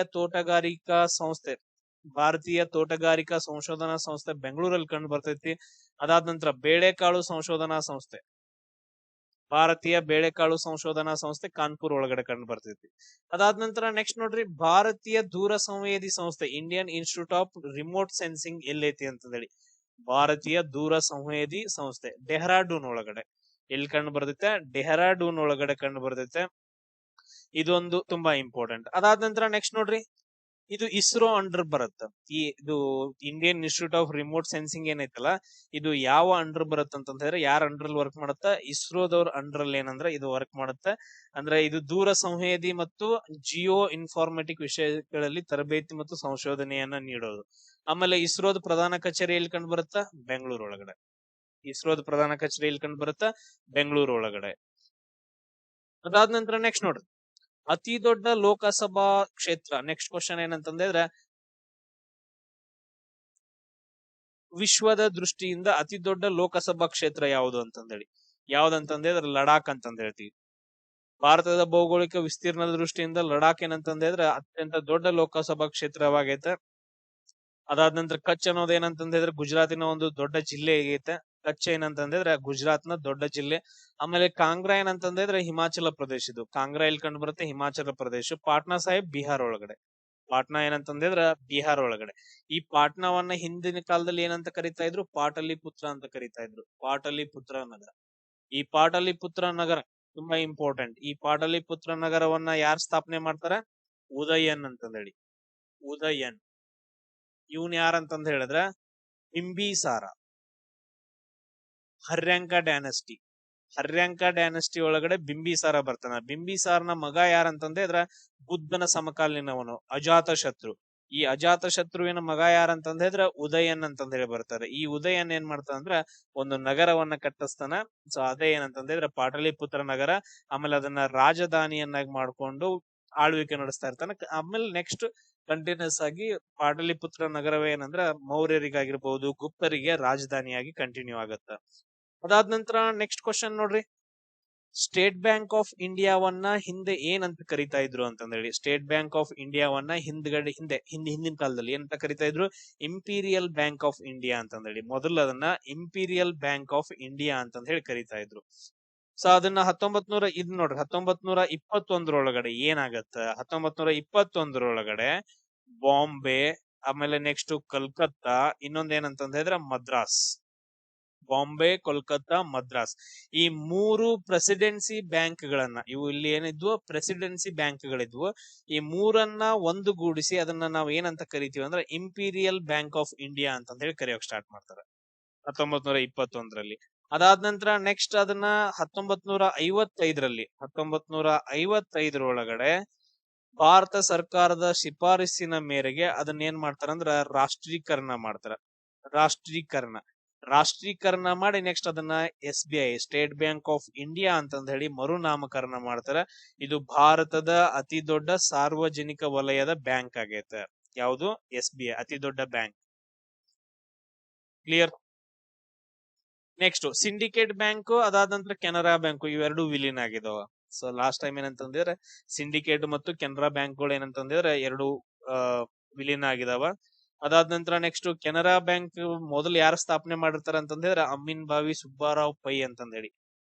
ತೋಟಗಾರಿಕಾ ಸಂಶೋಧನಾ ಸಂಸ್ಥೆ ಬೆಂಗಳೂರಲ್ಲಿ ಕಂಡು ಬರ್ತೈತಿ. ಅದಾದ ನಂತರ ಬೇಳೆಕಾಳು ಸಂಶೋಧನಾ ಸಂಸ್ಥೆ, ಭಾರತೀಯ ಬೇಳೆಕಾಳು ಸಂಶೋಧನಾ ಸಂಸ್ಥೆ ಕಾನ್ಪುರ್ ಒಳಗಡೆ ಕಂಡು ಬರ್ತೈತಿ. ಅದಾದ ನಂತರ ನೆಕ್ಸ್ಟ್ ನೋಡ್ರಿ, ಭಾರತೀಯ ದೂರ ಸಂವೇದಿ ಸಂಸ್ಥೆ Indian Institute of Remote Sensing ಎಲ್ಲೈತಿ ಅಂತಂದೇಳಿ. ಭಾರತೀಯ ದೂರ ಸಂವೇದಿ ಸಂಸ್ಥೆ ಡೆಹ್ರಾಡೂನ್ ಒಳಗಡೆ ಎಲ್ಲಿ ಕಂಡು ಬರ್ತೈತೆ? ಡೆಹ್ರಾಡೂನ್ ಒಳಗಡೆ ಕಂಡು ಬರ್ತೈತೆ. ಇದೊಂದು ತುಂಬಾ ಇಂಪಾರ್ಟೆಂಟ್. ಅದಾದ ನಂತರ ನೆಕ್ಸ್ಟ್ ನೋಡ್ರಿ, ಇದು ಇಸ್ರೋ ಅಂಡರ್ ಬರುತ್ತೆ. ಇದು Indian Institute of Remote sensing ಏನೈತಲ್ಲ, ಇದು ಯಾವ ಅಂಡರ್ ಬರುತ್ತೆ ಅಂತ ಹೇಳಿದ್ರೆ, ಯಾರ ಅಂಡರ್ ಅಲ್ಲಿ ವರ್ಕ್ ಮಾಡುತ್ತೆ? ಇಸ್ರೋದವ್ರ ಅಂಡರ್ ಅಲ್ಲಿ ಏನಂದ್ರೆ ಇದು ವರ್ಕ್ ಮಾಡುತ್ತೆ. ಅಂದ್ರೆ ಇದು ದೂರ ಸಂವೇದಿ ಮತ್ತು ಜಿಯೋ ಇನ್ಫಾರ್ಮೆಟಿಕ್ ವಿಷಯಗಳಲ್ಲಿ ತರಬೇತಿ ಮತ್ತು ಸಂಶೋಧನೆಯನ್ನ ನೀಡೋದು. ಆಮೇಲೆ ಇಸ್ರೋದ ಪ್ರಧಾನ ಕಚೇರಿ ಎಲ್ಲಿ ಕಂಡು ಬರುತ್ತಾ? ಬೆಂಗಳೂರು ಒಳಗಡೆ. ಇಸ್ರೋದ ಪ್ರಧಾನ ಕಚೇರಿ ಎಲ್ಲಿ ಕಂಡು ಬರುತ್ತಾ? ಬೆಂಗಳೂರು ಒಳಗಡೆ. ಅದಾದ ನಂತರ ನೆಕ್ಸ್ಟ್ ನೋಡ್ರಿ, ಅತಿ ದೊಡ್ಡ ಲೋಕಸಭಾ ಕ್ಷೇತ್ರ. ನೆಕ್ಸ್ಟ್ ಕ್ವಶನ್ ಏನಂತಂದ್ರೆ, ವಿಶ್ವದ ದೃಷ್ಟಿಯಿಂದ ಅತಿ ದೊಡ್ಡ ಲೋಕಸಭಾ ಕ್ಷೇತ್ರ ಯಾವುದು ಅಂತಂದೇಳಿ. ಯಾವ್ದಂತಂದ್ರೆ ಲಡಾಖ್ ಅಂತಂದ ಹೇಳ್ತೀವಿ. ಭಾರತದ ಭೌಗೋಳಿಕ ವಿಸ್ತೀರ್ಣದ ದೃಷ್ಟಿಯಿಂದ ಲಡಾಖ್ ಏನಂತಂದ್ರೆ ಅತ್ಯಂತ ದೊಡ್ಡ ಲೋಕಸಭಾ ಕ್ಷೇತ್ರವಾಗೈತೆ. ಅದಾದ ನಂತರ ಕಚ್ ಅನ್ನೋದು ಏನಂತಂದ್ರೆ ಗುಜರಾತಿನ ಒಂದು ದೊಡ್ಡ ಜಿಲ್ಲೆ ಆಗೈತೆ. ಕಚ್ ಏನಂತಂದ್ರೆ ಗುಜರಾತ್ ನ ದೊಡ್ಡ ಜಿಲ್ಲೆ. ಆಮೇಲೆ ಕಾಂಗ್ರಾ ಏನಂತಂದ್ರೆ ಹಿಮಾಚಲ ಪ್ರದೇಶದ್ದು. ಕಾಂಗ್ರಾ ಎಲ್ಲಿ ಕಂಡು ಬರುತ್ತೆ? ಹಿಮಾಚಲ ಪ್ರದೇಶ. ಪಾಟ್ನಾ ಸಾಹೇಬ್ ಬಿಹಾರ್ ಒಳಗಡೆ. ಪಾಟ್ನಾ ಏನಂತಂದ್ರೆ ಬಿಹಾರ್ ಒಳಗಡೆ. ಈ ಪಾಟ್ನಾವನ್ನ ಹಿಂದಿನ ಕಾಲದಲ್ಲಿ ಏನಂತ ಕರಿತಾ ಇದ್ರು? ಪಾಟಲಿಪುತ್ರ ಅಂತ ಕರಿತಾ ಇದ್ರು. ಪಾಟಲಿಪುತ್ರ ನಗರ. ಈ ಪಾಟಲಿಪುತ್ರ ನಗರ ತುಂಬಾ ಇಂಪಾರ್ಟೆಂಟ್. ಈ ಪಾಟಲಿಪುತ್ರ ನಗರವನ್ನ ಯಾರು ಸ್ಥಾಪನೆ ಮಾಡ್ತಾರ? ಉದಯನ್ ಅಂತಂದೇಳಿ. ಉದಯನ್ ಇವನ್ ಯಾರಂತಂದ ಹೇಳಿದ್ರ ಬಿಂಬಿಸಾರ, ಹರ್ಯಾಂಕ ಡ್ಯಾನಸ್ಟಿ. ಹರ್ಯಾಂಕ ಡ್ಯಾನಸ್ಟಿ ಒಳಗಡೆ ಬಿಂಬಿಸಾರ ಬರ್ತಾನ. ಬಿಂಬಿಸಾರನ ಮಗ ಯಾರಂತಂದ್ರೆ ಬುದ್ಧನ ಸಮಕಾಲೀನವನು ಅಜಾತ ಶತ್ರು. ಈ ಅಜಾತ ಶತ್ರುವಿನ ಮಗ ಯಾರಂತಂದ್ರೆ ಉದಯನ್ ಅಂತಂದ ಹೇಳಿ ಬರ್ತಾರೆ. ಈ ಉದಯನ್ ಏನ್ ಮಾಡ್ತಾನಂದ್ರ ಒಂದು ನಗರವನ್ನ ಕಟ್ಟಿಸ್ತಾನ. ಸೊ ಅದೇ ಏನಂತಂದ್ರೆ ಪಾಟಲಿಪುತ್ರ ನಗರ. ಆಮೇಲೆ ಅದನ್ನ ರಾಜಧಾನಿಯನ್ನಾಗಿ ಮಾಡ್ಕೊಂಡು ಆಳ್ವಿಕೆ ನಡೆಸ್ತಾ ಇರ್ತಾನೆ. ಆಮೇಲೆ ನೆಕ್ಸ್ಟ್ ಕಂಟಿನ್ಯೂಸ್ ಆಗಿ ಪಾಟಲಿಪುತ್ರ ನಗರವೇ ಏನಂದ್ರ ಮೌರ್ಯರಿಗಾಗಿರ್ಬಹುದು, ಗುಪ್ತರಿಗೆ ರಾಜಧಾನಿಯಾಗಿ ಕಂಟಿನ್ಯೂ ಆಗತ್ತ. ಅದಾದ ನಂತರ ನೆಕ್ಸ್ಟ್ ಕ್ವಶನ್ ನೋಡ್ರಿ, ಸ್ಟೇಟ್ ಬ್ಯಾಂಕ್ ಆಫ್ ಇಂಡಿಯಾವನ್ನ ಹಿಂದೆ ಏನಂತ ಕರಿತಾ ಇದ್ರು ಅಂತಂದೇಳಿ. ಸ್ಟೇಟ್ ಬ್ಯಾಂಕ್ ಆಫ್ ಇಂಡಿಯಾವನ್ನ ಹಿಂದಿನ ಕಾಲದಲ್ಲಿ ಏನಂತ ಕರಿತಾ ಇದ್ರು? ಇಂಪೀರಿಯಲ್ ಬ್ಯಾಂಕ್ ಆಫ್ ಇಂಡಿಯಾ ಅಂತಂದೇಳಿ. ಮೊದಲು ಅದನ್ನ ಇಂಪೀರಿಯಲ್ ಬ್ಯಾಂಕ್ ಆಫ್ ಇಂಡಿಯಾ ಅಂತಂದ ಹೇಳಿ ಕರಿತಾ ಇದ್ರು. ಸೊ ಅದನ್ನ 1921 ಏನಾಗತ್ತ? 1921 ಬಾಂಬೆ, ಆಮೇಲೆ ನೆಕ್ಸ್ಟ್ ಕಲ್ಕತ್ತಾ, ಇನ್ನೊಂದ್ ಏನಂತಂದ್ ಹೇಳಿದ್ರೆ ಮದ್ರಾಸ್. ಬಾಂಬೆ, ಕೋಲ್ಕತ್ತಾ, ಮದ್ರಾಸ್. ಈ 3 ಪ್ರೆಸಿಡೆನ್ಸಿ ಬ್ಯಾಂಕ್ ಗಳನ್ನ, ಇವು ಇಲ್ಲಿ ಏನಿದ್ವು ಪ್ರೆಸಿಡೆನ್ಸಿ ಬ್ಯಾಂಕ್ ಗಳಿದ್ವು, ಈ 3ನ್ನ ಒಂದುಗೂಡಿಸಿ ಅದನ್ನ ನಾವ್ ಏನಂತ ಕರಿತೀವಿ ಅಂದ್ರೆ ಇಂಪೀರಿಯಲ್ ಬ್ಯಾಂಕ್ ಆಫ್ ಇಂಡಿಯಾ ಅಂತ ಹೇಳಿ ಕರೆಯೋಕ್ ಸ್ಟಾರ್ಟ್ ಮಾಡ್ತಾರೆ 1921ರಲ್ಲಿ. ಅದಾದ ನಂತರ ನೆಕ್ಸ್ಟ್ ಅದನ್ನ 1955ರೊಳಗಡೆ ಭಾರತ ಸರ್ಕಾರದ ಶಿಫಾರಸ್ಸಿನ ಮೇರೆಗೆ ಅದನ್ನ ಏನ್ ಮಾಡ್ತಾರಂದ್ರ ರಾಷ್ಟ್ರೀಕರಣ ಮಾಡಿ ನೆಕ್ಸ್ಟ್ ಅದನ್ನ SBI, state bank of India ಅಂತಂದ ಹೇಳಿ ಮರುನಾಮಕರಣ ಮಾಡ್ತಾರ. ಇದು ಭಾರತದ ಅತಿ ದೊಡ್ಡ ಸಾರ್ವಜನಿಕ ವಲಯದ ಬ್ಯಾಂಕ್ ಆಗೈತೆ. ಯಾವುದು? SBI, ಅತಿ ದೊಡ್ಡ bank. Clear? Next syndicate bank, ಅದಾದ ನಂತರ ಕೆನರಾ ಬ್ಯಾಂಕ್, ಇವೆರಡು ವಿಲೀನ ಆಗಿದಾವ. ಸೊ ಲಾಸ್ಟ್ ಟೈಮ್ ಏನಂತಂದ್ರೆ ಸಿಂಡಿಕೇಟ್ ಮತ್ತು ಕೆನರಾ ಬ್ಯಾಂಕ್ ಗಳು ಏನಂತಂದ್ರೆ ಎರಡು ವಿಲೀನ ಆಗಿದಾವ. ಅದಾದ ನಂತರ ನೆಕ್ಸ್ಟ್ ಕೆನರಾ ಬ್ಯಾಂಕ್ ಮೊದಲು ಯಾರು ಸ್ಥಾಪನೆ ಮಾಡಿರ್ತಾರ ಅಂತಂದ್ರೆ ಅಮ್ಮಿನ್ ಬಾವಿ ಸುಬ್ಬಾರಾವ್ ಪೈ ಅಂತಂದೇಳಿ.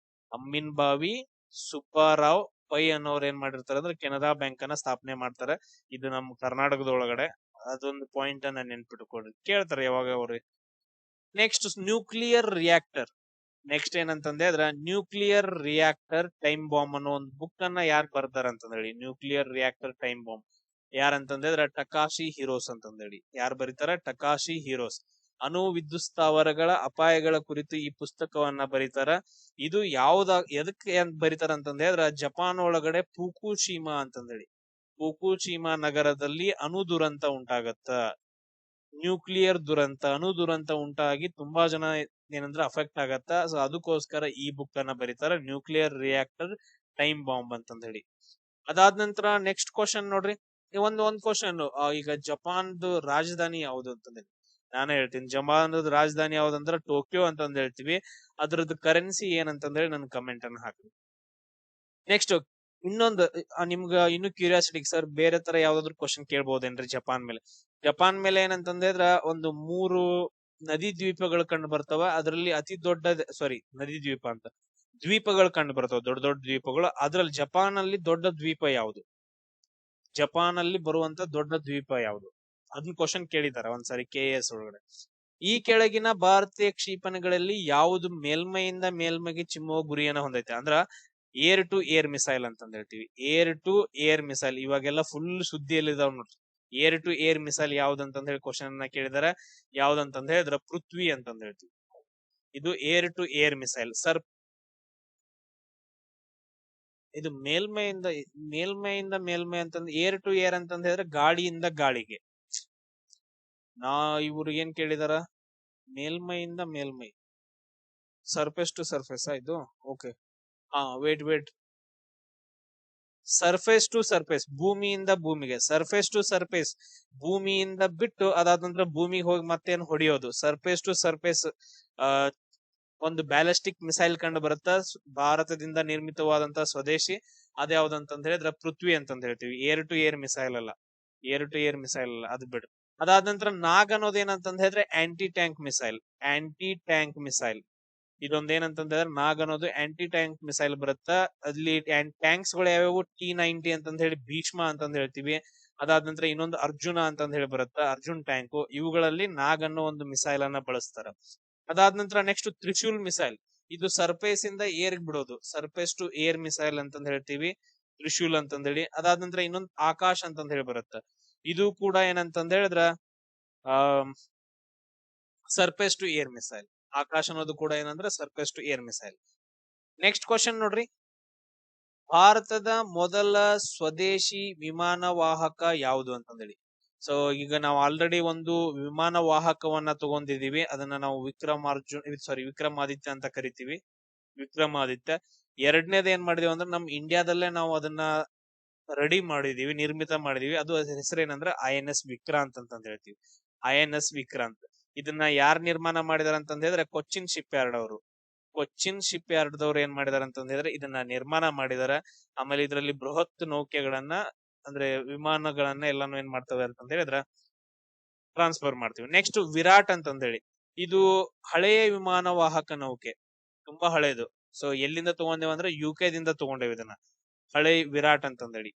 ಅಮ್ಮಿನ್ ಬಾವಿ ಸುಬ್ಬಾರಾವ್ ಪೈ ಅನ್ನೋರು ಏನ್ ಮಾಡಿರ್ತಾರೆ ಅಂದ್ರೆ ಕೆನರಾ ಬ್ಯಾಂಕ್ ಅನ್ನ ಸ್ಥಾಪನೆ ಮಾಡ್ತಾರೆ. ಇದು ನಮ್ಮ ಕರ್ನಾಟಕದೊಳಗಡೆ. ಅದೊಂದು ಪಾಯಿಂಟ್ ಅನ್ನ ನೆನ್ಪಿಟ್ಕೊಡ್ರಿ, ಕೇಳ್ತಾರೆ ಯಾವಾಗ ಅವ್ರಿ. Next nuclear reactor. ನೆಕ್ಸ್ಟ್ ಏನಂತಂದ್ರೆ ಅದ್ರ ನ್ಯೂಕ್ಲಿಯರ್ ರಿಯಾಕ್ಟರ್ ಟೈಮ್ ಬಾಂಬ್ ಅನ್ನೋ ಒಂದು ಬುಕ್ ಅನ್ನ ಯಾರು ಬರ್ತಾರ ಅಂತಂದೇಳಿ. Nuclear reactor time bomb ಯಾರಂತಂದ್ರೆ ಟಕಾಶಿ heroes ಅಂತಂದೇಳಿ. ಯಾರು ಬರೀತಾರ? ಟಕಾಶಿ ಹಿರೋಸ್. ಅಣು ವಿದ್ಯುತ್ ಸ್ಥಾವರಗಳ ಅಪಾಯಗಳ ಕುರಿತು ಈ ಪುಸ್ತಕವನ್ನ ಬರೀತಾರ. ಇದು ಎದಕ್ಕೆ ಬರೀತಾರ ಅಂತಂದ್ರೆ ಜಪಾನ್ ಒಳಗಡೆ ಫುಕುಶಿಮಾ ಅಂತಂದೇಳಿ, ಫುಕುಶಿಮಾ ನಗರದಲ್ಲಿ ಅಣು ದುರಂತ ಉಂಟಾಗತ್ತ. ನ್ಯೂಕ್ಲಿಯರ್ ದುರಂತ, ಅಣು ದುರಂತ ಉಂಟಾಗಿ ತುಂಬಾ ಜನ ಏನಂದ್ರೆ ಅಫೆಕ್ಟ್ ಆಗತ್ತ. ಸೊ ಅದಕ್ಕೋಸ್ಕರ ಈ ಬುಕ್ ಅನ್ನ ಬರೀತಾರ, ನ್ಯೂಕ್ಲಿಯರ್ ರಿಯಾಕ್ಟರ್ ಟೈಮ್ ಬಾಂಬ್ ಅಂತಂದ ಹೇಳಿ. ಅದಾದ ನಂತರ ನೆಕ್ಸ್ಟ್ ಕ್ವಶನ್ ನೋಡ್ರಿ. ಒಂದ್ ಕ್ವಶನ್, ಈಗ ಜಪಾನ್ದು ರಾಜಧಾನಿ ಯಾವುದು ಅಂತಂದ್ರೆ ನಾನೇ ಹೇಳ್ತೀನಿ. ಜಪಾನ್ದು ರಾಜಧಾನಿ ಯಾವ್ದಂದ್ರ ಟೋಕಿಯೋ ಅಂತಂದ್ ಹೇಳ್ತೀವಿ. ಅದ್ರದ್ದು ಕರೆನ್ಸಿ ಏನಂತಂದ್ರೆ ನನ್ ಕಮೆಂಟ್ ಅನ್ನ ಹಾಕ್ರಿ. ನೆಕ್ಸ್ಟ್ ಇನ್ನೊಂದು ನಿಮ್ಗ ಇನ್ನು ಕ್ಯೂರಿಯಾಸಿಟಿ, ಸರ್ ಬೇರೆ ತರ ಯಾವ್ದಾದ್ರು ಕ್ವಶನ್ ಕೇಳ್ಬೋದೇನ್ರಿ ಜಪಾನ್ ಮೇಲೆ? ಜಪಾನ್ ಮೇಲೆ ಏನಂತಂದ್ರೆ ಒಂದು 3 ನದಿ ದ್ವೀಪಗಳು ಕಂಡು ಬರ್ತಾವ. ಅದರಲ್ಲಿ ಅತಿ ದೊಡ್ಡ ನದಿ ದ್ವೀಪ ಅಂತ ದ್ವೀಪಗಳು ಕಂಡು ಬರ್ತಾವ, ದೊಡ್ಡ ದೊಡ್ಡ ದ್ವೀಪಗಳು. ಅದ್ರಲ್ಲಿ ಜಪಾನ್ ಅಲ್ಲಿ ದೊಡ್ಡ ದ್ವೀಪ ಯಾವುದು? ಜಪಾನ್ ಅಲ್ಲಿ ಬರುವಂತ ದೊಡ್ಡ ದ್ವೀಪ ಯಾವುದು? ಅದನ್ನ ಕ್ವಶನ್ ಕೇಳಿದಾರ ಒಂದ್ಸರಿ KS ಒಳಗಡೆ. ಈ ಕೆಳಗಿನ ಭಾರತೀಯ ಕ್ಷಿಪಣಿಗಳಲ್ಲಿ ಯಾವುದು ಮೇಲ್ಮೈಯಿಂದ ಮೇಲ್ಮೈಗೆ ಚಿಮ್ಮುವ ಗುರಿಯನ್ನ ಹೊಂದೈತೆ? ಅಂದ್ರ ಏರ್ ಟು ಏರ್ ಮಿಸೈಲ್ ಅಂತಂದ್ ಹೇಳ್ತೀವಿ. ಏರ್ ಟು ಏರ್ ಮಿಸೈಲ್ ಇವಾಗೆಲ್ಲ ಫುಲ್ ಸುದ್ದಿಯಲ್ಲಿದಾವ್ ನೋಡ್ರಿ. ಏರ್ ಟು ಏರ್ ಮಿಸೈಲ್ ಯಾವ್ದಂತಂದ್ ಹೇಳಿ ಕ್ವಶನ್ ಅನ್ನ ಕೇಳಿದಾರೆ. ಯಾವ್ದಂತಂದ್ ಹೇಳಿದ್ರ ಪೃಥ್ವಿ ಅಂತಂದ್ ಹೇಳ್ತೀವಿ. ಇದು air to air missile. Sir ಇದು ಮೇಲ್ಮೈಯಿಂದ ಮೇಲ್ಮೈ ಅಂತಂದ್ರೆ ಏರ್ ಟು ಏರ್ ಅಂತಂದ್ ಹೇಳಿದ್ರೆ ಗಾಳಿಯಿಂದ ಗಾಳಿಗೆ. ಇವ್ರು ಏನ್ ಕೇಳಿದಾರ? ಮೇಲ್ಮೈಯಿಂದ ಮೇಲ್ಮೈ, ಸರ್ಫೇಸ್ ಟು ಸರ್ಫೇಸ್ ಇದು. Okay, wait, surface to surface ಭೂಮಿಯಿಂದ ಭೂಮಿಗೆ. ಸರ್ಫೇಸ್ ಟು ಸರ್ಫೇಸ್ ಭೂಮಿಯಿಂದ ಬಿಟ್ಟು ಅದಾದ ನಂತರ ಭೂಮಿಗೆ ಹೋಗಿ ಮತ್ತೇನು ಹೊಡೆಯೋದು. ಸರ್ಫೇಸ್ ಟು ಸರ್ಫೇಸ್ ಒಂದು ಬ್ಯಾಲಿಸ್ಟಿಕ್ ಮಿಸೈಲ್ ಕಂಡು ಬರುತ್ತ, ಭಾರತದಿಂದ ನಿರ್ಮಿತವಾದಂತ ಸ್ವದೇಶಿ. ಅದ್ಯಾವ್ದಂತಂದ್ ಹೇಳಿದ್ರೆ ಪೃಥ್ವಿ ಅಂತಂದ್ ಹೇಳ್ತೀವಿ. ಏರ್ ಟು ಏರ್ ಮಿಸೈಲ್ ಅಲ್ಲ, ಅದು ಬಿಡು. ಅದಾದ ನಂತರ ನಾಗ್ ಅನ್ನೋದು ಏನಂತಂದ್ ಹೇಳಿದ್ರೆ ಆಂಟಿ ಟ್ಯಾಂಕ್ ಮಿಸೈಲ್. ಇದೊಂದ್ ಏನಂತಂದ್ರೆ ನಾಗ್ ಅನ್ನೋದು ಆಂಟಿ ಟ್ಯಾಂಕ್ ಮಿಸೈಲ್ ಬರುತ್ತ. ಅಲ್ಲಿ ಟ್ಯಾಂಕ್ಸ್ ಗಳು ಯಾವ್ಯಾವು? T-90 ಅಂತಂದ್ ಹೇಳಿ ಭೀಷ್ಮ ಅಂತಂದ್ ಹೇಳ್ತೀವಿ. ಅದಾದ ನಂತರ ಇನ್ನೊಂದು ಅರ್ಜುನ ಅಂತಂದ್ ಹೇಳಿ ಬರುತ್ತ, ಅರ್ಜುನ್ ಟ್ಯಾಂಕ್. ಇವುಗಳಲ್ಲಿ ನಾಗ್ ಅನ್ನೋ ಒಂದು ಮಿಸೈಲ್ ಅನ್ನ ಬಳಸ್ತಾರ. ಅದಾದ ನಂತರ ನೆಕ್ಸ್ಟ್ ತ್ರಿಶೂಲ್ ಮಿಸೈಲ್. ಇದು ಸರ್ಫೇಸ್ ಇಂದ ಏರ್ ಬಿಡೋದು, ಸರ್ಫೇಸ್ ಟು ಏರ್ ಮಿಸೈಲ್ ಅಂತಂದ್ ಹೇಳ್ತೀವಿ, ತ್ರಿಶೂಲ್ ಅಂತಂದ್ ಹೇಳಿ. ಅದಾದ ನಂತರ ಇನ್ನೊಂದು ಆಕಾಶ್ ಅಂತಂದ್ ಹೇಳಿ ಬರುತ್ತ. ಇದು ಕೂಡ ಏನಂತಂದ್ ಹೇಳಿದ್ರ surface to air missile. Akash ಅನ್ನೋದು ಕೂಡ ಏನಂದ್ರೆ surface to air missile. Next question ನೋಡ್ರಿ. ಭಾರತದ ಮೊದಲ ಸ್ವದೇಶಿ ವಿಮಾನ ವಾಹಕ ಯಾವುದು ಅಂತಂದೇಳಿ. ಸೊ ಈಗ ನಾವು ಆಲ್ರೆಡಿ ಒಂದು ವಿಮಾನ ವಾಹಕವನ್ನ ತಗೊಂಡಿದೀವಿ. ಅದನ್ನ ನಾವು ವಿಕ್ರಮಾದಿತ್ಯ ಅಂತ ಕರಿತೀವಿ. ವಿಕ್ರಮಾದಿತ್ಯ. ಎರಡನೇದು ಏನ್ ಮಾಡಿದೀವಿ ಅಂದ್ರೆ ನಮ್ ಇಂಡಿಯಾದಲ್ಲೇ ನಾವು ಅದನ್ನ ರೆಡಿ ಮಾಡಿದೀವಿ, ನಿರ್ಮಿತ ಮಾಡಿದೀವಿ. ಅದು ಹೆಸರೇನಂದ್ರೆ INS ವಿಕ್ರಾಂತ್ ಅಂತಂದ್ ಹೇಳ್ತೀವಿ. INS ವಿಕ್ರಾಂತ್. ಇದನ್ನ ಯಾರು ನಿರ್ಮಾಣ ಮಾಡಿದಾರೆ ಅಂತಂದ್ ಹೇಳಿದ್ರೆ ಕೊಚ್ಚಿನ್ ಶಿಪ್ ಯಾರ್ಡ್ ಅವರು. ಕೊಚ್ಚಿನ್ ಶಿಪ್ ಯಾರ್ಡ್ ದವ್ರು ಏನ್ ಮಾಡಿದಾರೆ ಅಂತಂದ್ ಹೇಳಿದ್ರೆ ಇದನ್ನ ನಿರ್ಮಾಣ ಮಾಡಿದಾರೆ. ಆಮೇಲೆ ಇದರಲ್ಲಿ ಬೃಹತ್ ನೌಕೆಗಳನ್ನ ಅಂದ್ರೆ ವಿಮಾನಗಳನ್ನ ಎಲ್ಲಾನು ಏನ್ ಮಾಡ್ತವೆ ಅಂತಂದ್ ಹೇಳಿದ್ರೆ ಟ್ರಾನ್ಸ್ಫರ್ ಮಾಡ್ತೀವಿ. ನೆಕ್ಸ್ಟ್ ವಿರಾಟ್ ಅಂತಂದ್ ಹೇಳಿ, ಇದು ಹಳೆಯ ವಿಮಾನ ವಾಹಕ ನೌಕೆ, ತುಂಬಾ ಹಳೇದು. ಸೊ ಎಲ್ಲಿಂದ ತಗೊಂಡೇವ ಅಂದ್ರೆ UK ದಿಂದ ತಗೊಂಡೇವಿ ಇದನ್ನ, ಹಳೆ ವಿರಾಟ್ ಅಂತಂದ್ ಹೇಳಿ.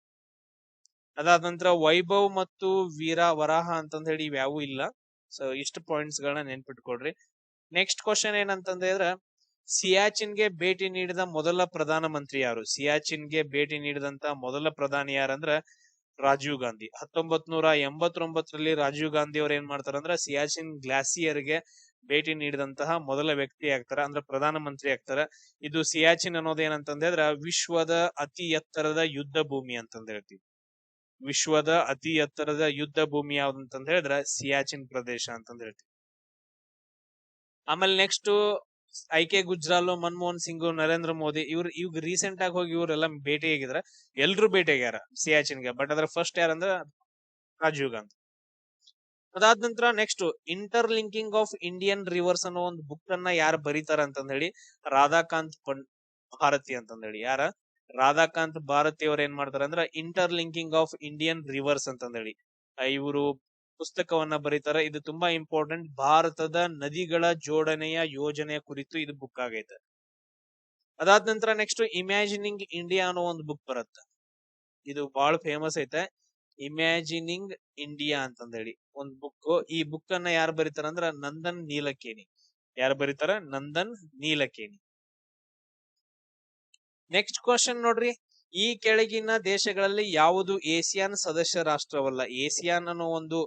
ಅದಾದ ನಂತರ ವೈಭವ್ ಮತ್ತು ವರಾಹ ಅಂತಂದ್ ಹೇಳಿ ಇವ್ಯಾವೂ ಇಲ್ಲ. ಸೊ ಇಷ್ಟು ಪಾಯಿಂಟ್ಸ್ ಗಳನ್ನ ನೆನ್ಪಿಟ್ಕೊಡ್ರಿ. ನೆಕ್ಸ್ಟ್ ಕ್ವಶನ್ ಏನಂತಂದ್ರೆ, ಸಿಯಾಚಿನ್ಗೆ ಭೇಟಿ ನೀಡಿದ ಮೊದಲ ಪ್ರಧಾನ ಮಂತ್ರಿ ಯಾರು? ಸಿಯಾಚಿನ್ಗೆ ಭೇಟಿ ನೀಡಿದಂತ ಮೊದಲ ಪ್ರಧಾನಿ ಯಾರಂದ್ರ ರಾಜೀವ್ ಗಾಂಧಿ. 1989ರಲ್ಲಿ ರಾಜೀವ್ ಗಾಂಧಿ ಅವ್ರು ಏನ್ ಮಾಡ್ತಾರಂದ್ರ ಸಿಯಾಚಿನ್ ಗ್ಲಾಸಿಯರ್ಗೆ ಭೇಟಿ ನೀಡಿದಂತಹ ಮೊದಲ ವ್ಯಕ್ತಿ ಆಗ್ತಾರ, ಅಂದ್ರೆ ಪ್ರಧಾನ ಮಂತ್ರಿ ಆಗ್ತಾರ. ಇದು ಸಿಯಾಚಿನ್ ಅನ್ನೋದು ಏನಂತಂದ್ರೆ ವಿಶ್ವದ ಅತಿ ಎತ್ತರದ ಯುದ್ಧ ಭೂಮಿ ಅಂತಂದ್ ಹೇಳ್ತೀವಿ. ವಿಶ್ವದ ಅತಿ ಎತ್ತರದ ಯುದ್ಧ ಭೂಮಿ ಯಾವ್ದಂತಂದ್ ಹೇಳಿದ್ರ ಸಿಯಾಚಿನ್ ಪ್ರದೇಶ ಅಂತಂದ್ ಹೇಳ್ತೀವಿ. ಆಮೇಲೆ ನೆಕ್ಸ್ಟ್ ಐ.ಕೆ. ಗುಜ್ರಾಲ್, ಮನಮೋಹನ್ ಸಿಂಗ್, ನರೇಂದ್ರ ಮೋದಿ ಇವ್ರು ರೀಸೆಂಟ್ ಆಗಿ ಹೋಗಿ ಇವರೆಲ್ಲ ಭೇಟಿ ಆಗಿದ್ರ. ಎಲ್ರು ಭೇಟಿ ಆಗ್ಯಾರ ಸಿಯಾಚಿನ್ಗೆ. ಬಟ್ ಅದ್ರ ಫಸ್ಟ್ ಯಾರಂದ್ರ ರಾಜೀವ್ ಗಾಂಧಿ. ಅದಾದ ನಂತರ next interlinking of Indian rivers ಅನ್ನೋ ಒಂದು ಬುಕ್ ಅನ್ನ ಯಾರು ಬರೀತಾರ ಅಂತಂದ್ ಹೇಳಿ ರಾಧಾಕಾಂತ್ ಭಾರತಿ ಅಂತಂದ್ ಹೇಳಿ. ಯಾರ? ರಾಧಾಕಾಂತ್ ಭಾರತಿ ಅವ್ರ ಏನ್ ಮಾಡ್ತಾರ ಅಂದ್ರ interlinking of Indian rivers ಅಂತಂದ್ ಹೇಳಿ ಇವರು ಪುಸ್ತಕವನ್ನ ಬರೀತಾರ. ಇದು ತುಂಬಾ ಇಂಪಾರ್ಟೆಂಟ್. ಭಾರತದ ನದಿಗಳ ಜೋಡಣೆಯ ಯೋಜನೆಯ ಕುರಿತು ಇದು ಬುಕ್ ಆಗೈತೆ. ಅದಾದ ನಂತರ ನೆಕ್ಸ್ಟ್ ಇಮ್ಯಾಜಿನಿಂಗ್ ಇಂಡಿಯಾ ಅನ್ನೋ ಒಂದು ಬುಕ್ ಬರುತ್ತೆ. ಇದು ಬಹಳ ಫೇಮಸ್ ಐತೆ. ಇಮ್ಯಾಜಿನಿಂಗ್ ಇಂಡಿಯಾ ಅಂತಂದ್ ಹೇಳಿ ಒಂದ್ ಬುಕ್. ಈ ಬುಕ್ ಅನ್ನ ಯಾರು ಬರೀತಾರ ಅಂದ್ರ ನಂದನ್ ನೀಲಕೇಣಿ. ಯಾರು ಬರೀತಾರ? ನಂದನ್ ನೀಲಕೇಣಿ. ನೆಕ್ಸ್ಟ್ ಕ್ವಶನ್ ನೋಡ್ರಿ, ಈ ಕೆಳಗಿನ ದೇಶಗಳಲ್ಲಿ ಯಾವುದು ಏಸಿಯಾನ್ ಸದಸ್ಯ ರಾಷ್ಟ್ರವಲ್ಲ? ಏಸಿಯಾನ್ ಅನ್ನೋ ಒಂದು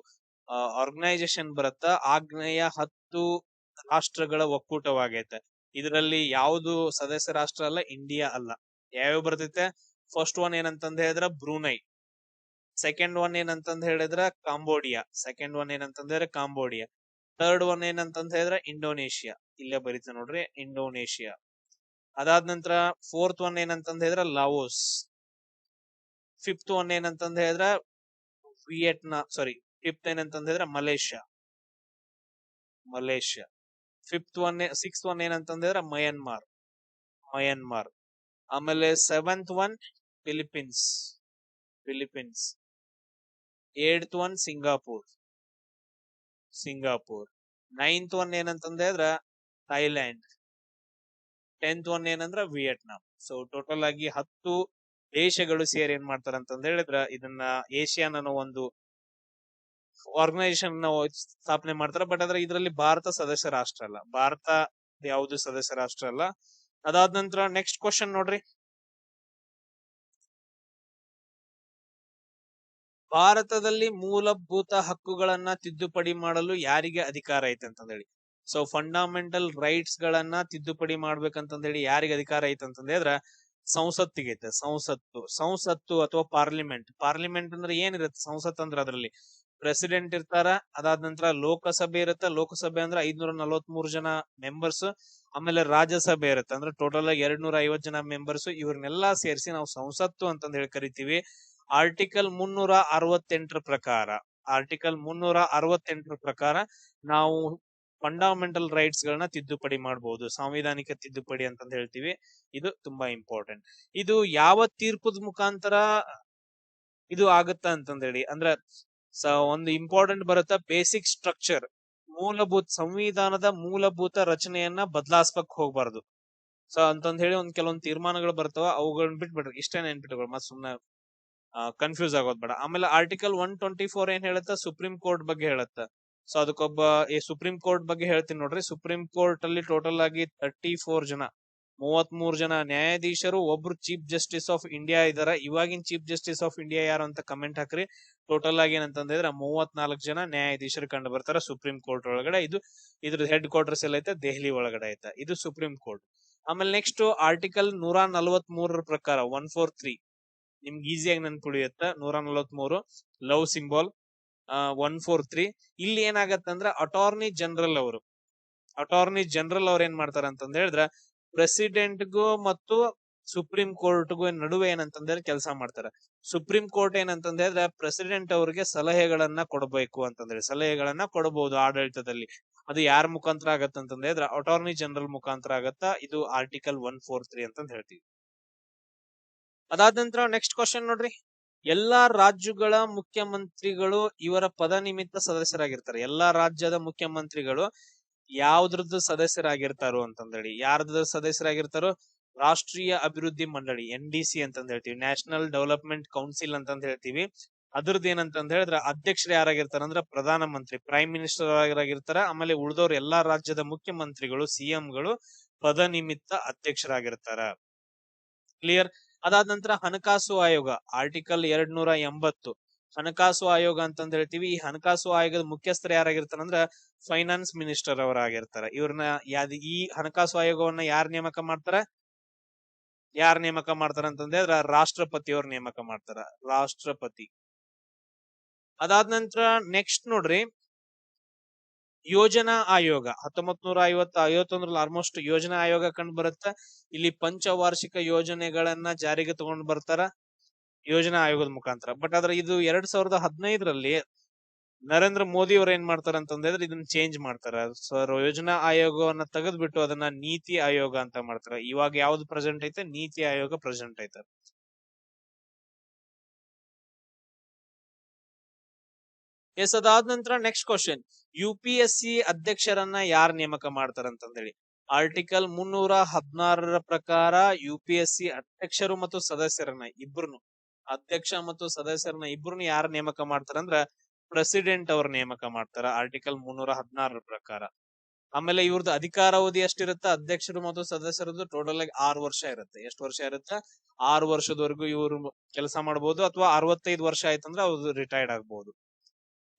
ಆರ್ಗನೈಸೇಷನ್ ಬರುತ್ತ, ಆಗ್ನೇಯ 10 ರಾಷ್ಟ್ರಗಳ ಒಕ್ಕೂಟವಾಗೈತೆ. ಇದರಲ್ಲಿ ಯಾವುದು ಸದಸ್ಯ ರಾಷ್ಟ್ರ ಅಲ್ಲ? ಇಂಡಿಯಾ ಅಲ್ಲ. ಯಾವ್ಯಾವ ಬರ್ತೈತೆ? ಫಸ್ಟ್ ಒನ್ ಏನಂತಂದ್ ಹೇಳಿದ್ರ ಬ್ರೂನೈ. ಸೆಕೆಂಡ್ ಒನ್ ಏನಂತಂದ್ ಹೇಳಿದ್ರ ಕಾಂಬೋಡಿಯಾ. ಥರ್ಡ್ ಒನ್ ಏನಂತಂದ್ ಹೇಳಿದ್ರ ಇಂಡೋನೇಷಿಯಾ. ಇಲ್ಲೇ ಬರೀತ ನೋಡ್ರಿ, ಇಂಡೋನೇಷಿಯಾ. ಅದಾದ ನಂತರ ಫೋರ್ತ್ ಒನ್ ಏನಂತಂದ್ ಹೇಳಿದ್ರ ಲಾವೋಸ್. ಫಿಫ್ತ್ ಒನ್ ಏನಂತಂದ್ ಹೇಳಿದ್ರ ಫಿಫ್ತ್ ಏನಂತಂದ್ ಹೇಳಿದ್ರ ಮಲೇಷ್ಯಾ. ಸಿಕ್ಸ್ತ್ ಒನ್ ಏನಂತಂದ್ ಹೇಳಿದ್ರ ಮಯನ್ಮಾರ್. ಆಮೇಲೆ seventh one Philippines. Eighth one Singapore. Ninth one ಏನಂತಂದ್ ಹೇಳಿದ್ರ ಥೈಲ್ಯಾಂಡ್. 10th ಒನ್ ಏನಂದ್ರ ವಿಯೆಟ್ನಾಂ. ಸೊ ಟೋಟಲ್ ಆಗಿ 10 ದೇಶಗಳು ಸೇರಿ ಏನ್ ಮಾಡ್ತಾರ ಅಂತಂದ್ ಹೇಳಿದ್ರ ಇದನ್ನ ಏಷಿಯಾನ್ ಅನ್ನೋ ಒಂದು ಆರ್ಗನೈಸೇಷನ್ ಸ್ಥಾಪನೆ ಮಾಡ್ತಾರ. ಬಟ್ ಆದ್ರೆ ಇದರಲ್ಲಿ ಭಾರತ ಸದಸ್ಯ ರಾಷ್ಟ್ರ ಅಲ್ಲ. ಯಾವುದು ಸದಸ್ಯ ರಾಷ್ಟ್ರ ಅಲ್ಲ. ಅದಾದ ನಂತರ ನೆಕ್ಸ್ಟ್ ಕ್ವಶನ್ ನೋಡ್ರಿ, ಭಾರತದಲ್ಲಿ ಮೂಲಭೂತ ಹಕ್ಕುಗಳನ್ನ ತಿದ್ದುಪಡಿ ಮಾಡಲು ಯಾರಿಗೆ ಅಧಿಕಾರ ಐತೆ ಅಂತಂದ್ ಹೇಳಿ. ಸೊ ಫಂಡಮೆಂಟಲ್ ರೈಟ್ಸ್ ಗಳನ್ನ ತಿದ್ದುಪಡಿ ಮಾಡ್ಬೇಕಂತಂದ್ ಹೇಳಿ ಯಾರಿಗೆ ಅಧಿಕಾರ ಐತೆ ಅಂತಂದ್ ಹೇಳಿದ್ರ ಸಂಸತ್ತಿಗೆ ಐತೆ. ಸಂಸತ್ತು ಅಥವಾ ಪಾರ್ಲಿಮೆಂಟ್ ಅಂದ್ರೆ ಏನಿರುತ್ತೆ? ಸಂಸತ್ ಅಂದ್ರೆ ಅದರಲ್ಲಿ ಪ್ರೆಸಿಡೆಂಟ್ ಇರ್ತಾರ. ಅದಾದ ನಂತರ ಲೋಕಸಭೆ ಇರುತ್ತೆ. ಲೋಕಸಭೆ ಅಂದ್ರೆ 543 ಜನ ಮೆಂಬರ್ಸ್. ಆಮೇಲೆ ರಾಜ್ಯಸಭೆ ಇರುತ್ತೆ, ಅಂದ್ರೆ ಟೋಟಲ್ ಆಗಿ 250 ಜನ ಮೆಂಬರ್ಸ್. ಇವ್ರನ್ನೆಲ್ಲಾ ಸೇರಿಸಿ ನಾವು ಸಂಸತ್ತು ಅಂತಂದ್ ಹೇಳಿ ಕರಿತೀವಿ. ಆರ್ಟಿಕಲ್ 368 ಪ್ರಕಾರ ನಾವು ಫಂಡಮೆಂಟಲ್ ರೈಟ್ಸ್ ಗಳನ್ನ ತಿದ್ದುಪಡಿ ಮಾಡಬಹುದು. ಸಾಂವಿಧಾನಿಕ ತಿದ್ದುಪಡಿ ಅಂತಂದ್ ಹೇಳ್ತೀವಿ. ಇದು ತುಂಬಾ ಇಂಪಾರ್ಟೆಂಟ್. ಇದು ಯಾವ ತೀರ್ಪದ ಮುಖಾಂತರ ಇದು ಆಗುತ್ತ ಅಂತಂದ್ ಹೇಳಿ ಅಂದ್ರೆ ಒಂದು ಇಂಪಾರ್ಟೆಂಟ್ ಬರುತ್ತ, ಬೇಸಿಕ್ ಸ್ಟ್ರಕ್ಚರ್, ಸಂವಿಧಾನದ ಮೂಲಭೂತ ರಚನೆಯನ್ನ ಬದಲಾಯಿಸಕ್ ಹೋಗ್ಬಾರ್ದು. ಸೊ ಅಂತಂದ್ ಹೇಳಿ ಕೆಲವೊಂದು ತೀರ್ಮಾನಗಳು ಬರ್ತಾವ, ಅವುಗಳನ್ನ ಬಿಟ್ಬಿಡ್ರಿ. ಇಷ್ಟೇ ನೆನ್ಪಿಟ್ಕೊಳ್ರಿ, ಮತ್ ಸುಮ್ನೆ ಕನ್ಫ್ಯೂಸ್ ಆಗೋದ್ ಬೇಡ. ಆಮೇಲೆ ಆರ್ಟಿಕಲ್ 124 ಏನ್ ಹೇಳುತ್ತ? ಸುಪ್ರೀಂ ಕೋರ್ಟ್ ಬಗ್ಗೆ ಹೇಳುತ್ತ. ಸೊ ಅದಕ್ಕೊಬ್ಬ ಸುಪ್ರೀಂ ಕೋರ್ಟ್ ಬಗ್ಗೆ ಹೇಳ್ತೀನಿ ನೋಡ್ರಿ. ಸುಪ್ರೀಂ ಕೋರ್ಟ್ ಅಲ್ಲಿ ಟೋಟಲ್ ಆಗಿ 33 ಜನ ನ್ಯಾಯಾಧೀಶರು, ಒಬ್ರು ಚೀಫ್ ಜಸ್ಟಿಸ್ ಆಫ್ ಇಂಡಿಯಾ ಇದಾರ. ಇವಾಗಿನ ಚೀಫ್ ಜಸ್ಟಿಸ್ ಆಫ್ ಇಂಡಿಯಾ ಯಾರು ಅಂತ ಕಮೆಂಟ್ ಹಾಕ್ರಿ. ಟೋಟಲ್ ಆಗಿ ಏನಂತಂದ್ರೆ 34 ಜನ ನ್ಯಾಯಾಧೀಶರು ಕಂಡು ಬರ್ತಾರ ಸುಪ್ರೀಂ ಕೋರ್ಟ್ ಒಳಗಡೆ. ಇದ್ರ ಹೆಡ್ ಕ್ವಾರ್ಟರ್ಸ್ ಎಲ್ಲ ಐತೆ ದೆಹಲಿ ಒಳಗಡೆ ಐತೆ. ಇದು ಸುಪ್ರೀಂ ಕೋರ್ಟ್. ಆಮೇಲೆ ನೆಕ್ಸ್ಟ್ ಆರ್ಟಿಕಲ್ 143 ಪ್ರಕಾರ 143 ನಿಮ್ಗೆ ಈಸಿಯಾಗಿ ನೆನ್ಪುಳಿಯುತ್ತ. 143 ಲವ್ ಸಿಂಬಾಲ್. 143 ಇಲ್ಲಿ ಏನಾಗತ್ತಂದ್ರ ಅಟಾರ್ನಿ ಜನರಲ್ ಅವ್ರ ಏನ್ ಮಾಡ್ತಾರ ಅಂತಂದ್ ಹೇಳಿದ್ರ ಪ್ರೆಸಿಡೆಂಟ್ಗೂ ಮತ್ತು ಸುಪ್ರೀಂ ಕೋರ್ಟ್ಗೂ ನಡುವೆ ಏನಂತಂದ್ರೆ ಕೆಲಸ ಮಾಡ್ತಾರ. ಸುಪ್ರೀಂ ಕೋರ್ಟ್ ಏನಂತಂದ್ ಹೇಳಿದ್ರೆ ಪ್ರೆಸಿಡೆಂಟ್ ಅವ್ರಿಗೆ ಸಲಹೆಗಳನ್ನ ಕೊಡಬೇಕು ಅಂತಂದ್ರೆ ಸಲಹೆಗಳನ್ನ ಕೊಡಬಹುದು ಆಡಳಿತದಲ್ಲಿ. ಅದು ಯಾರ ಮುಖಾಂತರ ಆಗತ್ತಂತಂದ್ ಹೇಳಿದ್ರೆ ಅಟಾರ್ನಿ ಜನರಲ್ ಮುಖಾಂತರ ಆಗತ್ತ. ಇದು ಆರ್ಟಿಕಲ್ 143 ಅಂತಂದ್ ಹೇಳ್ತೀವಿ. ಅದಾದ ನಂತರ ನೆಕ್ಸ್ಟ್ ಕ್ವಶನ್ ನೋಡ್ರಿ, ಎಲ್ಲಾ ರಾಜ್ಯಗಳ ಮುಖ್ಯಮಂತ್ರಿಗಳು ಇವರ ಪದ ನಿಮಿತ್ತ ಸದಸ್ಯರಾಗಿರ್ತಾರೆ. ಎಲ್ಲಾ ರಾಜ್ಯದ ಮುಖ್ಯಮಂತ್ರಿಗಳು ಯಾವ್ದ್ರದ್ದು ಸದಸ್ಯರಾಗಿರ್ತಾರೋ ಅಂತಂದೇಳಿ, ಯಾರ್ದು ಸದಸ್ಯರಾಗಿರ್ತಾರೋ? ರಾಷ್ಟ್ರೀಯ ಅಭಿವೃದ್ಧಿ ಮಂಡಳಿ, NDC ಅಂತಂದ್ ಹೇಳ್ತೀವಿ. ನ್ಯಾಷನಲ್ ಡೆವಲಪ್ಮೆಂಟ್ ಕೌನ್ಸಿಲ್ ಅಂತಂದ್ ಹೇಳ್ತೀವಿ. ಅದ್ರದ್ದು ಏನಂತ ಹೇಳಿದ್ರೆ ಅಧ್ಯಕ್ಷರು ಯಾರಾಗಿರ್ತಾರ ಅಂದ್ರ ಪ್ರಧಾನ ಮಂತ್ರಿ ಪ್ರೈಮ್ ಮಿನಿಸ್ಟರ್ ಆಗಿರ್ತಾರ. ಆಮೇಲೆ ಉಳಿದವ್ರು ಎಲ್ಲಾ ರಾಜ್ಯದ ಮುಖ್ಯಮಂತ್ರಿಗಳು ಸಿಎಂಗಳು ಪದ ನಿಮಿತ್ತ ಅಧ್ಯಕ್ಷರಾಗಿರ್ತಾರ. ಕ್ಲಿಯರ್. ಅದಾದ ನಂತರ ಹಣಕಾಸು ಆಯೋಗ ಆರ್ಟಿಕಲ್ 280 ಹಣಕಾಸು ಆಯೋಗ ಅಂತಂದ್ ಹೇಳ್ತೀವಿ. ಈ ಹಣಕಾಸು ಆಯೋಗದ ಮುಖ್ಯಸ್ಥರು ಯಾರಾಗಿರ್ತಾರಂದ್ರ ಫೈನಾನ್ಸ್ ಮಿನಿಸ್ಟರ್ ಅವರಾಗಿರ್ತಾರ. ಇವ್ರನ್ನ ಈ ಹಣಕಾಸು ಆಯೋಗವನ್ನ ಯಾರ್ ನೇಮಕ ಮಾಡ್ತಾರ ಅಂತಂದ್ರೆ ರಾಷ್ಟ್ರಪತಿ ಅವ್ರ ನೇಮಕ ಮಾಡ್ತಾರ. ರಾಷ್ಟ್ರಪತಿ. ಅದಾದ ನಂತರ ನೆಕ್ಸ್ಟ್ ನೋಡ್ರಿ, ಯೋಜನಾ ಆಯೋಗ 1951 ಆಲ್ಮೋಸ್ಟ್ ಯೋಜನಾ ಆಯೋಗ ಕಂಡು ಬರುತ್ತ. ಇಲ್ಲಿ ಪಂಚವಾರ್ಷಿಕ ಯೋಜನೆಗಳನ್ನ ಜಾರಿಗೆ ತಗೊಂಡ್ ಬರ್ತಾರ ಯೋಜನಾ ಆಯೋಗದ ಮುಖಾಂತರ. ಬಟ್ ಆದ್ರೆ ಇದು 2015ರಲ್ಲಿ ನರೇಂದ್ರ ಮೋದಿ ಅವ್ರು ಏನ್ ಮಾಡ್ತಾರ ಅಂತಂದ್ರೆ ಇದನ್ನ ಚೇಂಜ್ ಮಾಡ್ತಾರ. ಸರ್ ಯೋಜನಾ ಆಯೋಗವನ್ನ ತೆಗೆದ್ಬಿಟ್ಟು ಅದನ್ನ ನೀತಿ ಆಯೋಗ ಅಂತ ಮಾಡ್ತಾರ. ಇವಾಗ ಯಾವ್ದು ಪ್ರೆಸೆಂಟ್ ಐತೆ? ನೀತಿ ಆಯೋಗ ಪ್ರೆಸೆಂಟ್ ಐತೆ. ಎಸ್. ಅದಾದ ನಂತರ ನೆಕ್ಸ್ಟ್ ಕ್ವಶನ್, UPSC ಅಧ್ಯಕ್ಷರನ್ನ ಯಾರು ನೇಮಕ ಮಾಡ್ತಾರ ಅಂತಂದೇಳಿ ಆರ್ಟಿಕಲ್ 316 ಪ್ರಕಾರ UPSC ಅಧ್ಯಕ್ಷರು ಮತ್ತು ಸದಸ್ಯರನ್ನ ಇಬ್ರು ಯಾರು ನೇಮಕ ಮಾಡ್ತಾರಂದ್ರ ಪ್ರೆಸಿಡೆಂಟ್ ಅವ್ರ ನೇಮಕ ಮಾಡ್ತಾರ ಆರ್ಟಿಕಲ್ 316 ಪ್ರಕಾರ. ಆಮೇಲೆ ಇವ್ರದ್ದು ಅಧಿಕಾರಾವಧಿ ಎಷ್ಟಿರುತ್ತೆ? ಅಧ್ಯಕ್ಷರು ಮತ್ತು ಸದಸ್ಯರದ್ದು ಟೋಟಲ್ ಆಗಿ 6 ವರ್ಷ ಇರುತ್ತೆ. ಎಷ್ಟು ವರ್ಷ ಇರುತ್ತೆ? 6 ವರ್ಷದವರೆಗೂ ಇವರು ಕೆಲಸ ಮಾಡಬಹುದು, ಅಥವಾ 65 ವರ್ಷ ಆಯ್ತಂದ್ರೆ ಅವ್ರು ರಿಟೈರ್ಡ್ ಆಗ್ಬಹುದು.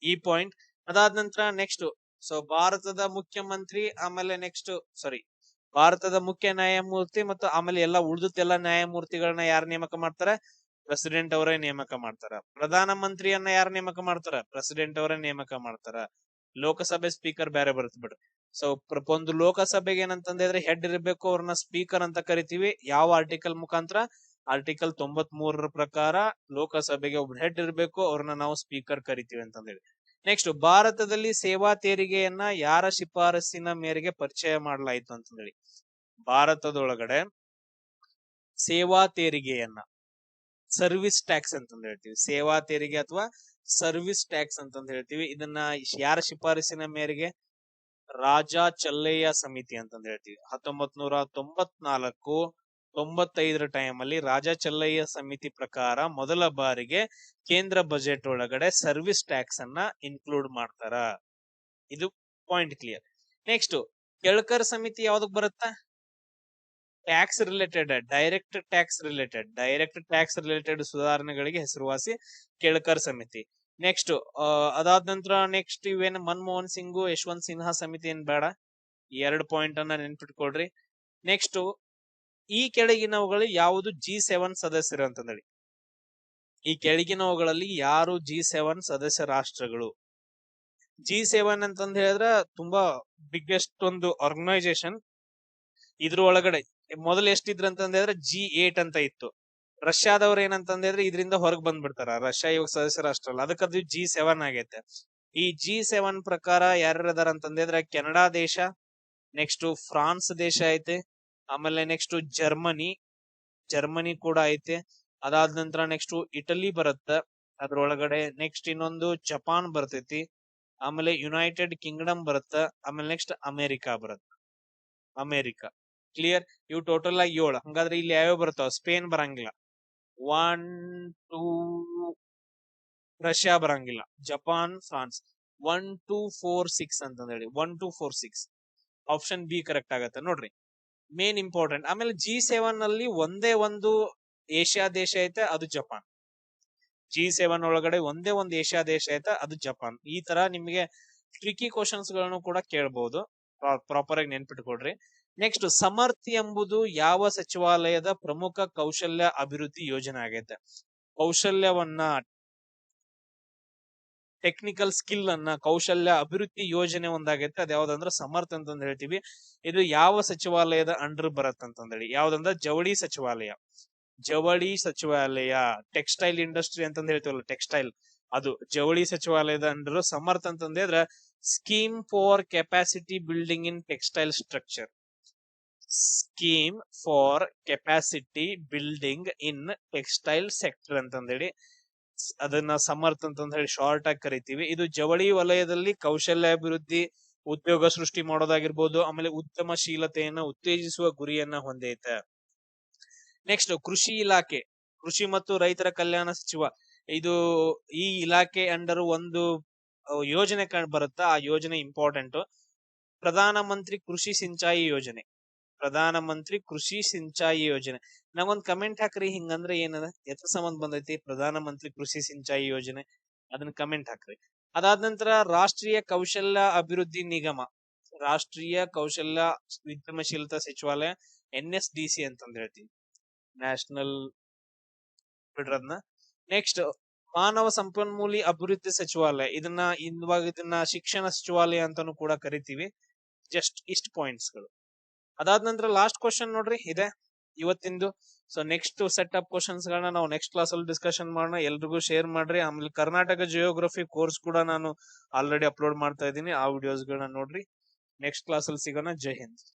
ಈ ಪಾಯಿಂಟ್. ಅದಾದ ನಂತರ ನೆಕ್ಸ್ಟ್, ಸೊ ಭಾರತದ ಮುಖ್ಯಮಂತ್ರಿ, ಆಮೇಲೆ ಭಾರತದ ಮುಖ್ಯ ನ್ಯಾಯಮೂರ್ತಿ ಮತ್ತು ಆಮೇಲೆ ಎಲ್ಲ ಉಳಿದೆಲ್ಲ ನ್ಯಾಯಮೂರ್ತಿಗಳನ್ನ ಯಾರು ನೇಮಕ ಮಾಡ್ತಾರೆ? ಪ್ರೆಸಿಡೆಂಟ್ ಅವರೇ ನೇಮಕ ಮಾಡ್ತಾರ. ಪ್ರಧಾನ ಮಂತ್ರಿಯನ್ನ ಯಾರು ನೇಮಕ ಮಾಡ್ತಾರ? ಪ್ರೆಸಿಡೆಂಟ್ ಅವರೇ ನೇಮಕ ಮಾಡ್ತಾರ. ಲೋಕಸಭೆ ಸ್ಪೀಕರ್ ಬೇರೆ ಬರುತ್ತೆ ಬಿಡ್ರಿ. ಸೊ ಒಂದು ಲೋಕಸಭೆಗೆ ಏನಂತಂದ್ರೆ ಹೆಡ್ ಇರಬೇಕು, ಅವ್ರನ್ನ ಸ್ಪೀಕರ್ ಅಂತ ಕರಿತೀವಿ. ಯಾವ ಆರ್ಟಿಕಲ್ ಮುಖಾಂತರ? ಆರ್ಟಿಕಲ್ 93 ಪ್ರಕಾರ ಲೋಕಸಭೆಗೆ ಒಬ್ಬ ಹೆಡ್ ಇರಬೇಕು, ಅವ್ರನ್ನ ನಾವು ಸ್ಪೀಕರ್ ಕರಿತೀವಿ ಅಂತಂದೇಳಿ. ನೆಕ್ಸ್ಟ್, ಭಾರತದಲ್ಲಿ ಸೇವಾ ತೆರಿಗೆಯನ್ನ ಯಾರ ಶಿಫಾರಸ್ಸಿನ ಮೇರೆಗೆ ಪರಿಚಯ ಮಾಡಲಾಯಿತು ಅಂತಂದೇಳಿ ಭಾರತದೊಳಗಡೆ ಸೇವಾ ತೆರಿಗೆಯನ್ನ ಸರ್ವಿಸ್ ಟ್ಯಾಕ್ಸ್ ಅಂತಂದ್ ಹೇಳ್ತೀವಿ. ಸೇವಾ ತೆರಿಗೆ ಅಥವಾ ಸರ್ವಿಸ್ ಟ್ಯಾಕ್ಸ್ ಅಂತಂದ್ ಹೇಳ್ತೀವಿ. ಇದನ್ನ ಯಾರ ಶಿಫಾರಸಿನ ಮೇರೆಗೆ? ರಾಜಾ ಚಲ್ಲಯ್ಯ ಸಮಿತಿ ಅಂತಂದ್ ಹೇಳ್ತೀವಿ. 1994-95 ಟೈಮ್ ಅಲ್ಲಿ ರಾಜಾ ಚಲ್ಲಯ್ಯ ಸಮಿತಿ ಪ್ರಕಾರ ಮೊದಲ ಬಾರಿಗೆ ಕೇಂದ್ರ ಬಜೆಟ್ ಒಳಗಡೆ ಸರ್ವಿಸ್ ಟ್ಯಾಕ್ಸ್ ಅನ್ನ ಇನ್ಕ್ಲೂಡ್ ಮಾಡ್ತಾರ. ಇದು ಪಾಯಿಂಟ್ ಕ್ಲಿಯರ್. ನೆಕ್ಸ್ಟ್, ಕೆಳಕರ್ ಸಮಿತಿ ಯಾವ್ದಕ್ ಬರುತ್ತ? Tax related, direct tax related ಸುಧಾರಣೆಗಳಿಗೆ ಹೆಸರುವಾಸಿ ಕೆಳಕರ್ ಸಮಿತಿ. ನೆಕ್ಸ್ಟ್, ಅದಾದ ನಂತರ ನೆಕ್ಸ್ಟ್ ಇವೇನು ಮನಮೋಹನ್ ಸಿಂಗ್, ಯಶವಂತ್ ಸಿನ್ಹಾ ಸಮಿತಿ ಏನ್ ಬೇಡ, 2 ಪಾಯಿಂಟ್ ಅನ್ನ ನೆನ್ಪಿಟ್ಕೊಳ್ರಿ. ನೆಕ್ಸ್ಟ್, ಈ ಕೆಳಗಿನವುಗಳು ಯಾವುದು G7 ಸದಸ್ಯರು ಅಂತಂದೇಳಿ. ಈ ಕೆಳಗಿನವುಗಳಲ್ಲಿ ಯಾರು G7 ಸದಸ್ಯ ರಾಷ್ಟ್ರಗಳು? G7 ಅಂತಂದ್ ಹೇಳಿದ್ರೆ ತುಂಬಾ ಬಿಗ್ಗೆಸ್ಟ್ ಒಂದು ಆರ್ಗನೈಸೇಷನ್. ಇದ್ರ ಒಳಗಡೆ ಮೊದಲು ಎಷ್ಟಿದ್ರು ಅಂತಂದ್ರೆ G8 ಅಂತ ಇತ್ತು. ರಷ್ಯಾದವ್ರು ಏನಂತಂದ್ರೆ ಇದರಿಂದ ಹೊರಗೆ ಬಂದ್ಬಿಡ್ತಾರ. ರಷ್ಯಾ ಇವಾಗ ಸದಸ್ಯ ರಾಷ್ಟ್ರ ಅಲ್ಲ, ಅದಕ್ಕೆ ಅದು G7 ಆಗೈತೆ. ಈ G7 ಪ್ರಕಾರ ಯಾರ್ಯಾರ ಅಂತಂದ್ರೆ ಕೆನಡಾ ದೇಶ, ನೆಕ್ಸ್ಟ್ ಫ್ರಾನ್ಸ್ ದೇಶ ಐತೆ, ಆಮೇಲೆ ನೆಕ್ಸ್ಟ್ ಜರ್ಮನಿ ಕೂಡ ಐತೆ. ಅದಾದ ನಂತರ ನೆಕ್ಸ್ಟ್ ಇಟಲಿ ಬರುತ್ತೆ ಅದ್ರೊಳಗಡೆ. ನೆಕ್ಸ್ಟ್ ಇನ್ನೊಂದು ಜಪಾನ್ ಬರ್ತೈತಿ, ಆಮೇಲೆ ಯುನೈಟೆಡ್ ಕಿಂಗ್ಡಮ್ ಬರುತ್ತೆ, ಆಮೇಲೆ ನೆಕ್ಸ್ಟ್ ಅಮೆರಿಕಾ ಬರುತ್ತೆ. ಕ್ಲಿಯರ್. ಇವು ಟೋಟಲ್ ಆಗಿ 7. ಹಂಗಾದ್ರೆ ಇಲ್ಲಿ ಯಾವ್ಯಾವ ಬರ್ತಾವ? ಸ್ಪೇನ್ ಬರಂಗಿಲ್ಲ, 1 2 ರಷ್ಯಾ ಬರಂಗಿಲ್ಲ, ಜಪಾನ್, ಫ್ರಾನ್ಸ್ 1 2 4 6 ಅಂತ ಹೇಳಿ 1 2 4 6 ಆಪ್ಷನ್ ಬಿ ಕರೆಕ್ಟ್ ಆಗತ್ತೆ ನೋಡ್ರಿ. Main important. ಆಮೇಲೆ G7 ಅಲ್ಲಿ ಒಂದೇ ಒಂದು ಏಷ್ಯಾ ದೇಶ ಐತೆ, ಅದು ಜಪಾನ್. G7 ಒಳಗಡೆ ಒಂದೇ ಒಂದು ಏಷ್ಯಾ ದೇಶ ಐತೆ, ಅದು ಜಪಾನ್. ಈ ತರ ನಿಮಗೆ ಟ್ರಿಕಿ ಕ್ವಶನ್ಸ್ ಗಳನ್ನು ಕೂಡ ಕೇಳಬಹುದು, ಪ್ರಾಪರ್ ಆಗಿ ನೆನ್ಪಿಟ್ಕೊಡ್ರಿ. ನೆಕ್ಸ್ಟ್, ಸಮರ್ಥ್ ಎಂಬುದು ಯಾವ ಸಚಿವಾಲಯದ ಪ್ರಮುಖ ಕೌಶಲ್ಯ ಅಭಿವೃದ್ಧಿ ಯೋಜನೆ ಆಗೈತೆ? ಕೌಶಲ್ಯವನ್ನ, ಟೆಕ್ನಿಕಲ್ ಸ್ಕಿಲ್ ಅನ್ನ ಕೌಶಲ್ಯ ಅಭಿವೃದ್ಧಿ ಯೋಜನೆ ಒಂದಾಗೈತೆ. ಅದ್ ಯಾವ್ದಂದ್ರ ಸಮರ್ಥ್ ಅಂತಂದ್ ಹೇಳ್ತೀವಿ. ಇದು ಯಾವ ಸಚಿವಾಲಯದ ಅಂಡರ್ ಬರತ್ ಅಂತಂದೇಳಿ? ಯಾವ್ದಂದ್ರ ಜವಳಿ ಸಚಿವಾಲಯ. ಟೆಕ್ಸ್ಟೈಲ್ ಇಂಡಸ್ಟ್ರಿ ಅಂತಂದ್ ಹೇಳ್ತೀವಲ್ಲ, ಟೆಕ್ಸ್ಟೈಲ್, ಅದು ಜವಳಿ ಸಚಿವಾಲಯದ ಅಂಡರ್. ಸಮರ್ಥ್ ಅಂತಂದ್ರೆ scheme for capacity building in textile structure. Scheme for capacity building in textile sector ಅಂತಂದೇಳಿ ಅದನ್ನ ಸಮರ್ಥ್ ಅಂತಂದ್ ಹೇಳಿ ಶಾರ್ಟ್ ಆಗಿ ಕರಿತೀವಿ. ಇದು ಜವಳಿ ವಲಯದಲ್ಲಿ ಕೌಶಲ್ಯಾಭಿವೃದ್ಧಿ, ಉದ್ಯೋಗ ಸೃಷ್ಟಿ ಮಾಡೋದಾಗಿರ್ಬೋದು, ಆಮೇಲೆ ಉದ್ಯಮಶೀಲತೆಯನ್ನ ಉತ್ತೇಜಿಸುವ ಗುರಿಯನ್ನ ಹೊಂದೈತೆ. ನೆಕ್ಸ್ಟ್, ಕೃಷಿ ಇಲಾಖೆ, ಕೃಷಿ ಮತ್ತು ರೈತರ ಕಲ್ಯಾಣ ಸಚಿವ ಇದು ಈ ಇಲಾಖೆ ಅಂಡರ್ ಒಂದು ಯೋಜನೆ ಬರುತ್ತಾ, ಆ ಯೋಜನೆ ಇಂಪಾರ್ಟೆಂಟ್. ಪ್ರಧಾನ ಮಂತ್ರಿ ಕೃಷಿ ಸಿಂಚಾಯಿ ಯೋಜನೆ. ಪ್ರಧಾನ ಮಂತ್ರಿ ಕೃಷಿ ಸಿಂಚಾಯಿ ಯೋಜನೆ. ನಂಗೊಂದ್ ಕಮೆಂಟ್ ಹಾಕ್ರಿ, ಹಿಂಗಂದ್ರೆ ಏನದ, ಎತ್ತ ಸಂಬಂಧ ಬಂದೈತಿ ಪ್ರಧಾನ ಮಂತ್ರಿ ಕೃಷಿ ಸಿಂಚಾಯಿ ಯೋಜನೆ, ಅದನ್ನ ಕಮೆಂಟ್ ಹಾಕ್ರಿ. ಅದಾದ ನಂತರ ರಾಷ್ಟ್ರೀಯ ಕೌಶಲ್ಯ ಅಭಿವೃದ್ಧಿ ನಿಗಮ, ರಾಷ್ಟ್ರೀಯ ಕೌಶಲ್ಯ ಉದ್ಯಮಶೀಲತಾ ಸಚಿವಾಲಯ, NSDC ಅಂತಂದ್ ಹೇಳ್ತೀವಿ, ನ್ಯಾಷನಲ್ ಬಿಡ್ರದ್ನ. ನೆಕ್ಸ್ಟ್ ಮಾನವ ಸಂಪನ್ಮೂಲ ಅಭಿವೃದ್ಧಿ ಸಚಿವಾಲಯ, ಇದನ್ನ ಶಿಕ್ಷಣ ಸಚಿವಾಲಯ ಅಂತಾನು ಕೂಡ ಕರಿತೀವಿ. ಜಸ್ಟ್ ಇಷ್ಟ ಪಾಯಿಂಟ್ಸ್ ಗಳು. ಅದಾದ ನಂತರ ಲಾಸ್ಟ್ ಕ್ವಶನ್ ನೋಡ್ರಿ ಇದೆ ಇವತ್ತಿಂದು. So next set of questions ಗಳನ್ನ ನಾವು ನೆಕ್ಸ್ಟ್ ಕ್ಲಾಸ್ ಅಲ್ಲಿ ಡಿಸ್ಕಷನ್ ಮಾಡೋಣ. ಎಲ್ರಿಗೂ ಶೇರ್ ಮಾಡ್ರಿ. ಆಮೇಲೆ ಕರ್ನಾಟಕ ಜಿಯೋಗ್ರಫಿ ಕೋರ್ಸ್ ಕೂಡ ನಾನು ಆಲ್ರೆಡಿ ಅಪ್ಲೋಡ್ ಮಾಡ್ತಾ ಇದ್ದೀನಿ, ಆ ವಿಡಿಯೋಸ್ ಗಳನ್ನ ನೋಡ್ರಿ. ನೆಕ್ಸ್ಟ್ ಕ್ಲಾಸ್ ಅಲ್ಲಿ ಸಿಗೋಣ. ಜೈ ಹಿಂದ್.